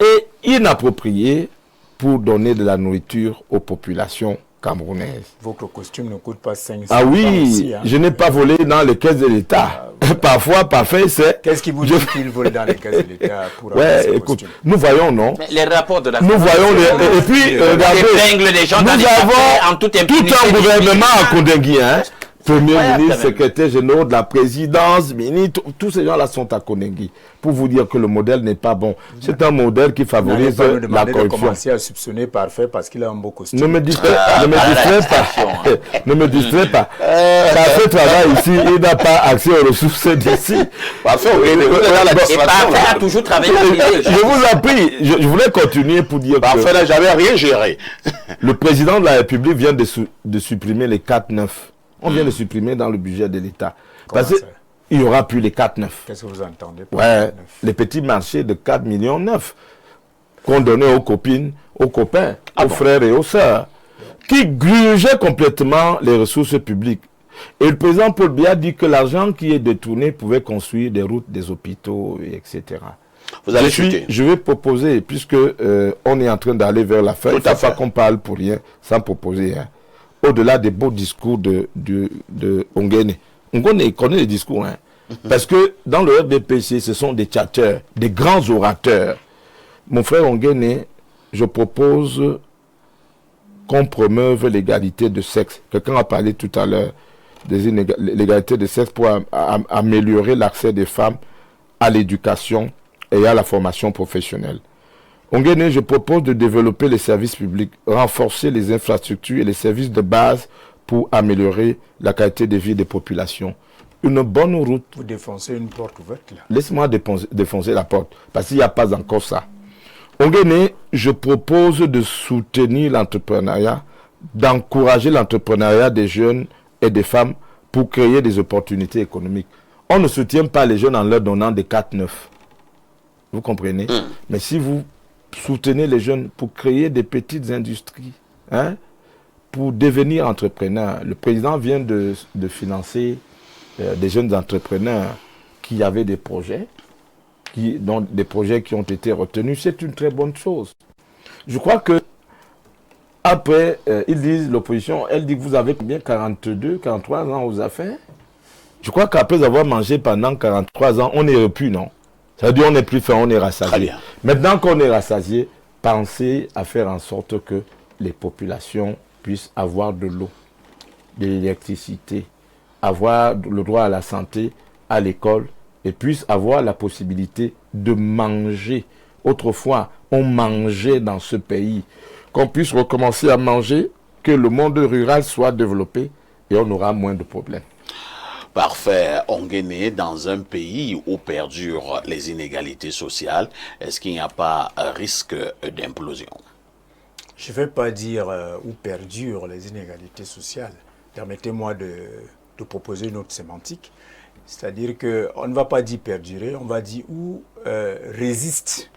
est inappropriée pour donner de la nourriture aux populations camerounaises. Votre costume ne coûte pas 500 Ah oui, ici, hein. Je n'ai pas volé dans les caisses de l'État. Parfois, parfait, c'est... Qu'est-ce qui vous dit qu'il vole dans les caisses de l'État pour ouais, écoute, costumes? Nous voyons, non? Mais les rapports de la... Nous voyons les... Et puis, regardez, des gens nous avons tout un gouvernement à Kondengui, hein? Premier ministre, secrétaire général de la présidence, ministre, tous ces gens-là sont à Kondengui. Pour vous dire que le modèle n'est pas bon. C'est un modèle qui favorise la corruption. Commencer à soupçonner parfait parce qu'il a un beau costume. Ne me distrais pas. Ne me distrais pas. Parfait travaille ici, il n'a pas accès aux ressources d'ici. Parfait, a toujours travaillé. Je vous en prie, je voulais continuer pour dire que... Parfait n'a jamais rien géré. Le président de la République vient de supprimer les 4-9. On vient de supprimer dans le budget de l'État. Parce qu'il n'y aura plus les 4-9. Qu'est-ce que vous entendez par 4-9? Les petits marchés de 4,9 millions qu'on donnait aux copines, aux copains, aux frères et aux sœurs, qui grugeaient complètement les ressources publiques. Et le président Paul Biya dit que l'argent qui est détourné pouvait construire des routes, des hôpitaux, etc. Vous allez chuter. Je vais proposer, puisque on est en train d'aller vers la fin, il ne faut pas qu'on parle pour rien, sans proposer. Hein. Au-delà des beaux discours de Ongene. Ongene connaît les discours, hein. Parce que dans le RDPC, ce sont des tchatcheurs, des grands orateurs. Mon frère Ongene, je propose qu'on promeuve l'égalité de sexe. Quelqu'un a parlé tout à l'heure de l'égalité de sexe pour améliorer l'accès des femmes à l'éducation et à la formation professionnelle. Ongene, je propose de développer les services publics, renforcer les infrastructures et les services de base pour améliorer la qualité de vie des populations. Une bonne route. Vous défoncez une porte ouverte là. Laisse-moi défoncer la porte, parce qu'il n'y a pas encore ça. Ongene, je propose de soutenir l'entrepreneuriat, d'encourager l'entrepreneuriat des jeunes et des femmes pour créer des opportunités économiques. On ne soutient pas les jeunes en leur donnant des 4-9. Vous comprenez? Mais si vous soutenez les jeunes pour créer des petites industries, hein, pour devenir entrepreneurs. Le président vient de financer des jeunes entrepreneurs qui avaient des projets, dont des projets qui ont été retenus. C'est une très bonne chose. Je crois que après, ils disent, l'opposition, elle dit que vous avez combien? 42, 43 ans aux affaires. Je crois qu'après avoir mangé pendant 43 ans, on est repu, non? Ça veut dire qu'on n'est plus faim, on est rassasié. Maintenant qu'on est rassasié, pensez à faire en sorte que les populations puissent avoir de l'eau, de l'électricité, avoir le droit à la santé, à l'école, et puissent avoir la possibilité de manger. Autrefois, on mangeait dans ce pays. Qu'on puisse recommencer à manger, que le monde rural soit développé, et on aura moins de problèmes. Parfait. Ongene, dans un pays où perdurent les inégalités sociales, est-ce qu'il n'y a pas un risque d'implosion? Je ne vais pas dire où perdurent les inégalités sociales. Permettez-moi de proposer une autre sémantique. C'est-à-dire qu'on ne va pas dire perdurer, on va dire où résistent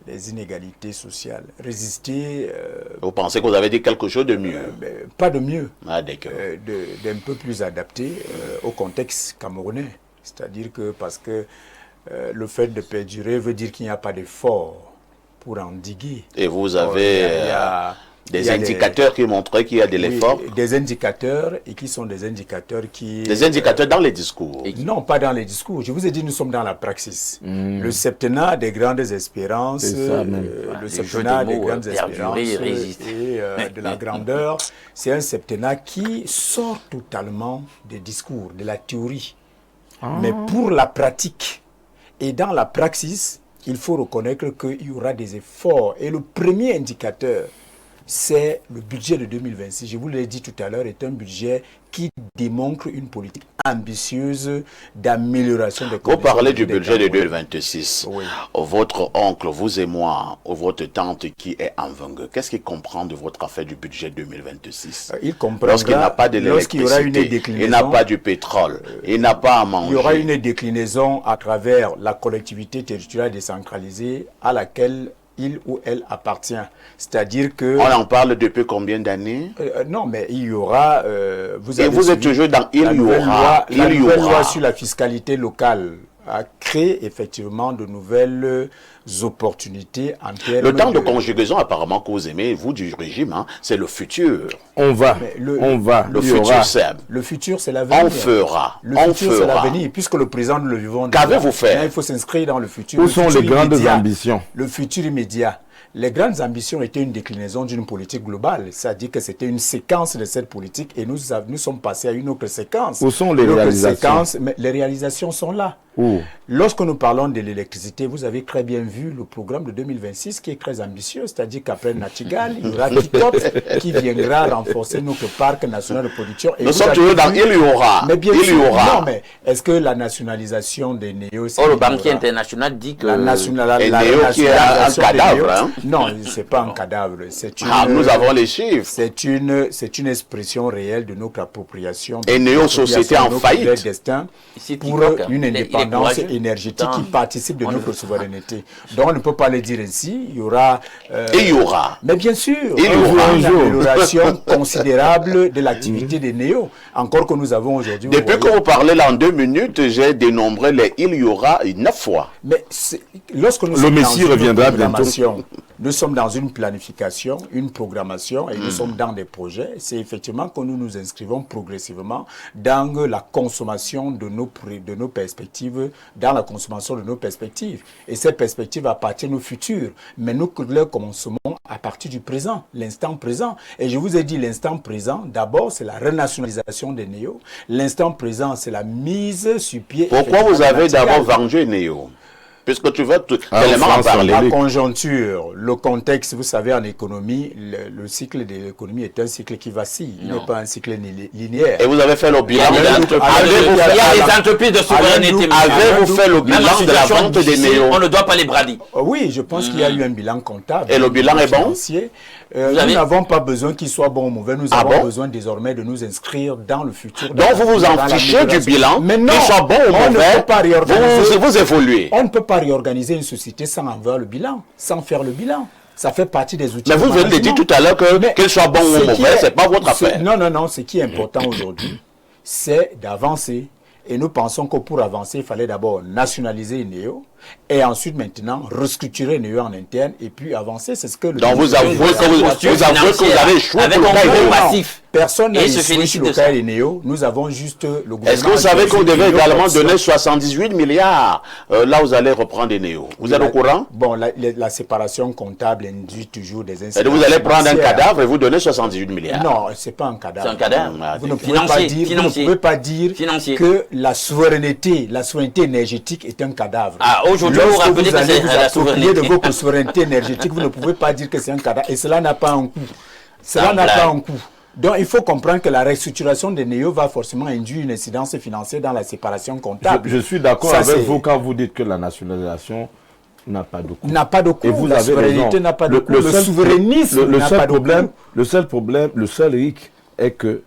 les inégalités sociales. Résister... vous pensez que vous avez dit quelque chose de mieux? Pas de mieux. Ah, d'accord. D'un peu plus adapté au contexte camerounais. C'est-à-dire que parce que le fait de perdurer veut dire qu'il n'y a pas d'effort pour endiguer. Et vous avez des indicateurs qui montrent qu'il y a de l'effort? Oui, des indicateurs, et qui sont des indicateurs qui... Des indicateurs dans les discours? Non, pas dans les discours. Je vous ai dit, nous sommes dans la praxis. Le septennat des grandes espérances, le septennat des grandes espérances et de la grandeur, c'est un septennat qui sort totalement des discours, de la théorie. Mais pour la pratique et dans la praxis, il faut reconnaître qu'il y aura des efforts. Et le premier indicateur, c'est le budget de 2026. Je vous l'ai dit tout à l'heure, est un budget qui démontre une politique ambitieuse d'amélioration des conditions. Vous parlez du budget de 2026. Oui. Votre oncle, vous et moi, ou votre tante qui est en Vengue, qu'est-ce qu'il comprend de votre affaire du budget 2026? Il comprendra lorsqu'il n'a pas de l'électricité, il n'a pas du pétrole, il n'a pas à manger. Il y aura une déclinaison à travers la collectivité territoriale décentralisée à laquelle il ou elle appartient. C'est-à-dire que... On en parle depuis combien d'années? Non, mais il y aura... vous êtes toujours dans il y aura. La nouvelle loi sur la fiscalité locale a créé effectivement de nouvelles opportunités en termes le temps de conjugaison apparemment que vous aimez, vous du régime, hein, c'est le futur. On va. Le futur, c'est... Le futur, c'est l'avenir. On fera. Le futur, c'est l'avenir. Puisque le présent, nous le vivons. Qu'avez-vous fait? Il faut s'inscrire dans le futur. Où sont les grandes ambitions? Le futur immédiat. Les grandes ambitions étaient une déclinaison d'une politique globale. C'est-à-dire que c'était une séquence de cette politique et nous sommes passés à une autre séquence. Où sont les réalisations? Mais les réalisations sont là. Où? Lorsque nous parlons de l'électricité, vous avez très bien vu le programme de 2026 qui est très ambitieux. C'est-à-dire qu'après Nachigal, il y aura Kitot qui viendra renforcer notre parc national de production. Et nous sommes toujours dans il y aura. Mais bien il sûr, y aura. non, mais est-ce que la nationalisation des néos... le banquier international dit que... la néo qui est un cadavre, hein? Non, c'est pas un cadavre. Nous avons les chiffres. C'est une expression réelle de notre appropriation. Et néo-société en faïte. Destin Ici, pour une indépendance. indépendance courageux. énergétique qui Attends. participe de On notre ne- souveraineté. Donc on ne peut pas le dire ainsi. Il y aura... Et il y aura. Mais bien sûr, Il y aura une un jour. amélioration considérable de l'activité des néos. Encore que nous avons aujourd'hui... vous Depuis que voyez. vous parlez là en 2 minutes, j'ai dénombré les il y aura 9 fois. Mais lorsque nous Le sommes Messie dans une reviendra bientôt. programmation, nous sommes dans une planification, une programmation, et nous sommes dans des projets, c'est effectivement que nous nous inscrivons progressivement dans la consommation de nos perspectives, dans la consommation de nos perspectives. Et ces perspectives appartiennent au futur, mais nous les commençons à partir du présent, l'instant présent. Et je vous ai dit l'instant présent, d'abord c'est la renationalisation des néos, l'instant présent c'est la mise sur pied... Pourquoi vous effectivement, avez d'abord verticale. vendu Néo? Puisque tu veux Ah, tellement en France, parler. La conjoncture, le contexte, vous savez, en économie, le cycle de l'économie est un cycle qui vacille. Il n'est pas un cycle linéaire. Et vous avez fait le bilan Il y a de des l'entreprise. Avez-vous il y fait- a des alors- entreprises de souveraineté. Allez-nous- monsieur. Avez-vous fait le Même en bilan de la situation vente des difficile, Néo? on ne doit pas les brader. Oui, je pense qu'il y a eu un bilan comptable. Et le bilan est bon? Financier. Nous avez- n'avons pas besoin qu'il soit bon ou mauvais. Nous Ah avons bon? besoin désormais de nous inscrire dans le futur. Donc vous vous en dans fichez du l'amélioration. bilan, Mais non, qu'il soit bon ou on ne mauvais, peut pas réorganiser. vous évoluez. On ne peut pas réorganiser une société sans avoir le bilan, sans faire le bilan. Ça fait partie des outils. Mais vous de venez de dire management. tout à l'heure Mais qu'il soit bon ce ou qui mauvais, est- c'est pas votre affaire. Non, non, non. Ce qui est important aujourd'hui, c'est d'avancer. Et nous pensons que pour avancer, il fallait d'abord nationaliser Néo et ensuite maintenant restructurer Néo en interne et puis avancer. C'est ce que le Donc vous ministre- avouez que vous financière, avez échoué avec pour un le gros cahier. passif. Personne n'a Et se échoué félicite sur de le ça. cas des Néo. Nous avons juste le gouvernement. Est-ce que vous savez qu'on devait Néo également option. donner 78 milliards là vous allez reprendre des Néo? Vous êtes au courant? Bon, la séparation comptable induit toujours des Et incidences vous allez prendre un financières. cadavre et vous donner 78 milliards. Non, c'est pas un cadavre. C'est un cadavre. Vous ne pouvez Financier, pas dire, financier. vous ne pouvez pas dire Financier. que la souveraineté énergétique est un cadavre. Ah, aujourd'hui, Lorsque vous rappelez vous que allez c'est vous la approprier de souveraineté. votre souveraineté énergétique, vous ne pouvez pas dire que c'est un cadavre. Et cela n'a pas un coût. Cela Sans n'a blague. pas un coût. Donc, il faut comprendre que la restructuration des néo va forcément induire une incidence financière dans la séparation comptable. Je suis d'accord Ça, avec c'est- vous quand vous dites que la nationalisation n'a pas de coût. n'a pas de coût. Et vous La avez souveraineté raison. n'a pas de coût. Le seul- souverainisme le n'a seul pas de problème, coût. le seul hic est que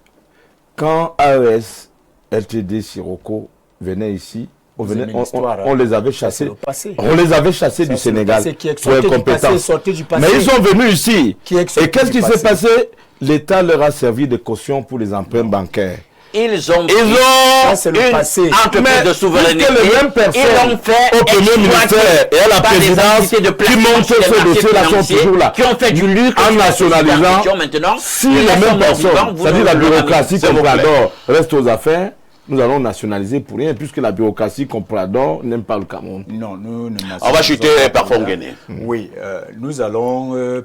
quand AES, LTD, Sirocco venaient ici, Vous aimez l'histoire, hein. on les avait Ça, chassés. c'est le passé. On les avait chassés Ça, du c'est le Sénégal passé qui est pour sorti du incompétence. passé, sorti du passé. Mais ils sont venus ici. Qui est sorti Et qu'est-ce du qui s'est passé. passé? L'État leur a servi de caution pour les emprunts bancaires. Ils ont Ça, c'est le une passé. entreprise Mais de souveraineté. puisque les mêmes personnes Ils l'ont fait au Premier exploiter ministère et à la par des présidence entités de qui placement montent sur les ce marchés dossier-là sont financiers, toujours là. qui ont fait du lucre En sur la nationalisant, superstition maintenant. Si Les les gens mêmes sont vivants, personnes, vous c'est-à-dire ne la le bureaucratie S'il vous plaît. comprador reste aux affaires, nous allons nationaliser pour rien, puisque la bureaucratie comprador n'aime pas le Cameroun. Non, nous ne On va chuter par Fonguené. Oui, nous allons...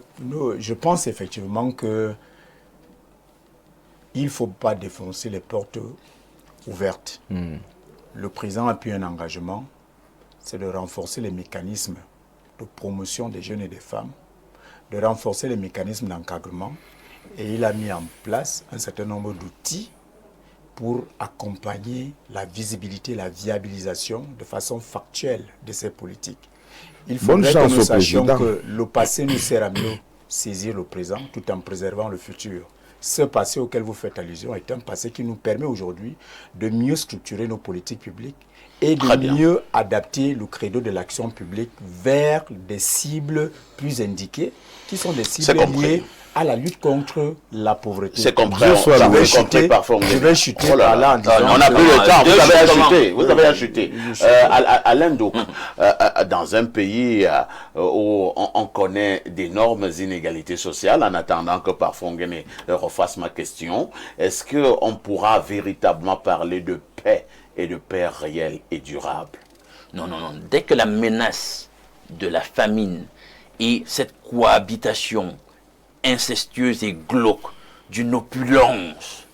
je pense effectivement que il ne faut pas défoncer les portes ouvertes. Le président a pris un engagement, c'est de renforcer les mécanismes de promotion des jeunes et des femmes, de renforcer les mécanismes d'encadrement, et il a mis en place un certain nombre d'outils pour accompagner la visibilité, la viabilisation de façon factuelle de ces politiques. Il Bonne faudrait chance que nous au sachions président. que le passé nous sert à mieux saisir le présent tout en préservant le futur. Ce passé auquel vous faites allusion est un passé qui nous permet aujourd'hui de mieux structurer nos politiques publiques et de Très bien. mieux adapter le credo de l'action publique vers des cibles plus indiquées, qui sont des C'est cibles compris. liées à la lutte contre la pauvreté. C'est compris. Dieu soit J'avais loué. compris par Fonguené. Je vais chuter Oh là par là en là. disant On n'a que- plus le temps. Vous Deux avez à justement. chuter. Vous avez à chuter. Alain Douk, dans un pays où on connaît d'énormes inégalités sociales, en attendant que par Fonguené refasse ma question, est-ce qu'on pourra véritablement parler de paix et de paix réelle et durable? Non, non, non. Dès que la menace de la famine et cette cohabitation incestueuse et glauque d'une opulence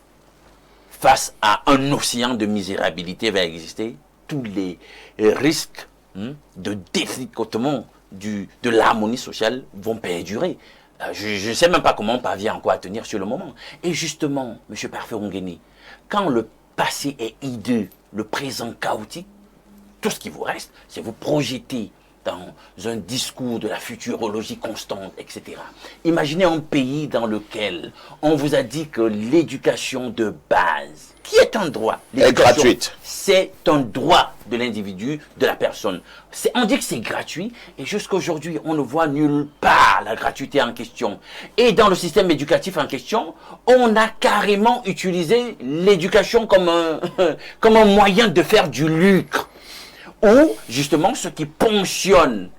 face à un océan de misérabilité va exister, tous les risques de détricotement de l'harmonie sociale vont perdurer. Je ne sais même pas comment on parvient encore à tenir sur le moment. Et justement, M. Parfait Ongueni, quand le passé est hideux, le présent chaotique, tout ce qui vous reste, c'est vous projeter dans un discours de la futurologie constante, etc. Imaginez un pays dans lequel on vous a dit que l'éducation de base, qui est un droit, est gratuite. C'est un droit de l'individu, de la personne. On dit que c'est gratuit, et jusqu'à aujourd'hui, on ne voit nulle part la gratuité en question. Et dans le système éducatif en question, on a carrément utilisé l'éducation comme un moyen de faire du lucre. Ou, justement, ceux qui ponctionnent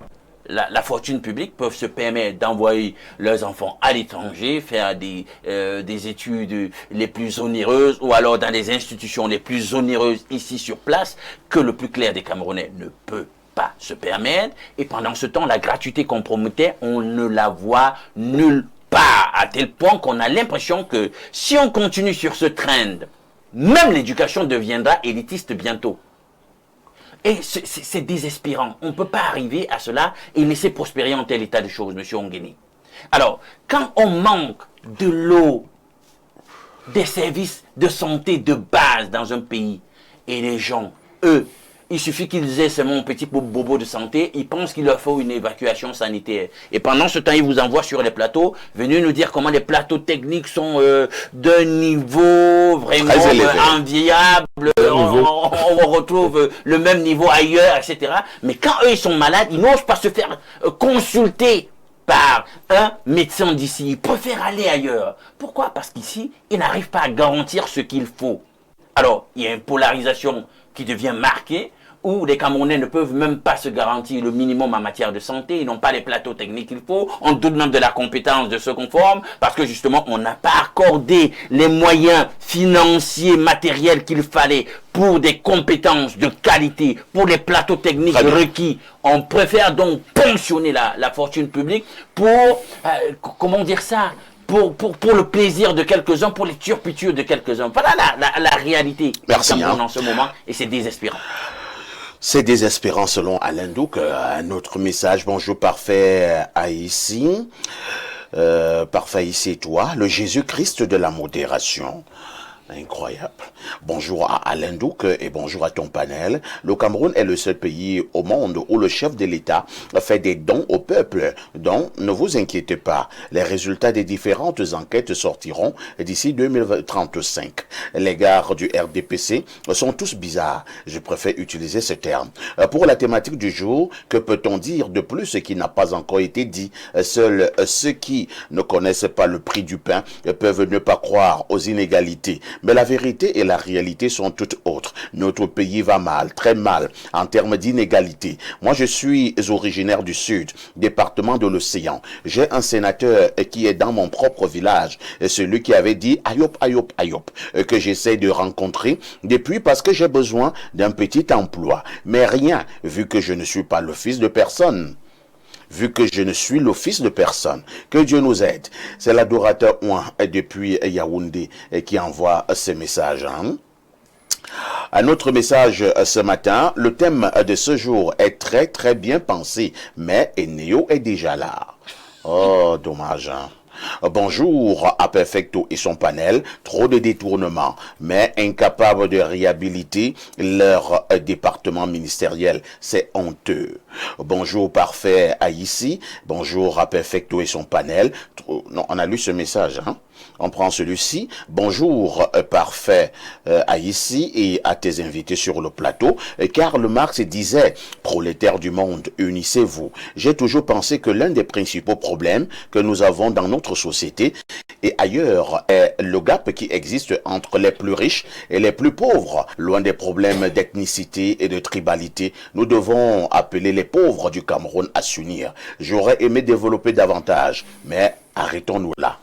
la fortune publique peuvent se permettre d'envoyer leurs enfants à l'étranger, faire des études les plus onéreuses, ou alors dans des institutions les plus onéreuses ici sur place, que le plus clair des Camerounais ne peut pas se permettre. Et pendant ce temps, la gratuité qu'on promettait, on ne la voit nulle part, à tel point qu'on a l'impression que si on continue sur ce trend, même l'éducation deviendra élitiste bientôt. Et c'est désespérant. On ne peut pas arriver à cela et laisser prospérer un tel état de choses, M. Onguéni. Alors, quand on manque de l'eau, des services de santé de base dans un pays, et les gens, eux, il suffit qu'ils aient seulement un petit bobo de santé, ils pensent qu'il leur faut une évacuation sanitaire. Et pendant ce temps, ils vous envoient sur les plateaux, venez nous dire comment les plateaux techniques sont d'un niveau vraiment enviable, on retrouve le même niveau ailleurs, etc. Mais quand eux, ils sont malades, ils n'osent pas se faire consulter par un médecin d'ici. Ils préfèrent aller ailleurs. Pourquoi? Parce qu'ici, ils n'arrivent pas à garantir ce qu'il faut. Alors, il y a une polarisation qui devient marquée, où les Camerounais ne peuvent même pas se garantir le minimum en matière de santé, ils n'ont pas les plateaux techniques qu'il faut, on doute même de la compétence de ceux qu'on forme, parce que justement, on n'a pas accordé les moyens financiers, matériels qu'il fallait pour des compétences de qualité, pour les plateaux techniques requis. On préfère donc ponctionner la fortune publique pour, comment dire ça, pour le plaisir de quelques-uns, pour les turpitudes de quelques-uns. Voilà la réalité en ce moment, et c'est désespérant. C'est désespérant selon Alain Douk. Un autre message, bonjour parfait Haïti. Parfait Haïti et toi, le Jésus-Christ de la modération. Incroyable. Bonjour à Alain Douk et bonjour à ton panel. Le Cameroun est le seul pays au monde où le chef de l'État fait des dons au peuple. Donc, ne vous inquiétez pas. Les résultats des différentes enquêtes sortiront d'ici 2035. Les gars du RDPC sont tous bizarres. Je préfère utiliser ce terme. Pour la thématique du jour, que peut-on dire de plus qui n'a pas encore été dit? Seuls ceux qui ne connaissent pas le prix du pain peuvent ne pas croire aux inégalités. Mais la vérité et la réalité sont toutes autres. Notre pays va mal, très mal, en termes d'inégalité. Moi, je suis originaire du Sud, département de l'Océan. J'ai un sénateur qui est dans mon propre village, celui qui avait dit Ayop, Ayop, Ayop, que j'essaie de rencontrer depuis parce que j'ai besoin d'un petit emploi. Mais rien, vu que je ne suis pas le fils de personne. Vu que je ne suis le fils de personne. Que Dieu nous aide. C'est l'adorateur Ouan depuis Yaoundé qui envoie ce message. Un autre message ce matin. Le thème de ce jour est très très bien pensé. Mais Eneo est déjà là. Oh, dommage. Bonjour à Perfecto et son panel, trop de détournements, mais incapables de réhabiliter leur département ministériel. C'est honteux. Bonjour Parfait à ici, bonjour à Perfecto et son panel. Non, on a lu ce message, hein? On prend celui-ci. Bonjour Parfait à ici et à tes invités sur le plateau. Karl Marx disait, prolétaires du monde, unissez-vous. J'ai toujours pensé que l'un des principaux problèmes que nous avons dans notre société et ailleurs est le gap qui existe entre les plus riches et les plus pauvres. Loin des problèmes d'ethnicité et de tribalité, nous devons appeler les pauvres du Cameroun à s'unir. J'aurais aimé développer davantage, mais arrêtons-nous là.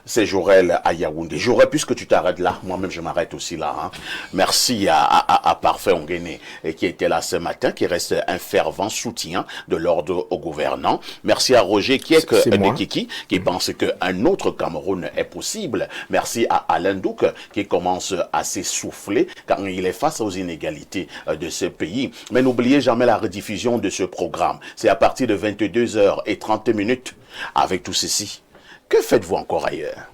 C'est Jorel à Yaoundé. J'aurais, puisque tu t'arrêtes là, moi-même je m'arrête aussi là. Hein. Merci à Parfait Onguéné qui était là ce matin, qui reste un fervent soutien de l'ordre au gouvernant. Merci à Roger Kiek de Kiki, qui pense qu'un autre Cameroun est possible. Merci à Alain Douk qui commence à s'essouffler quand il est face aux inégalités de ce pays. Mais n'oubliez jamais la rediffusion de ce programme. C'est à partir de 22h30 avec tout ceci. Que faites-vous encore ailleurs?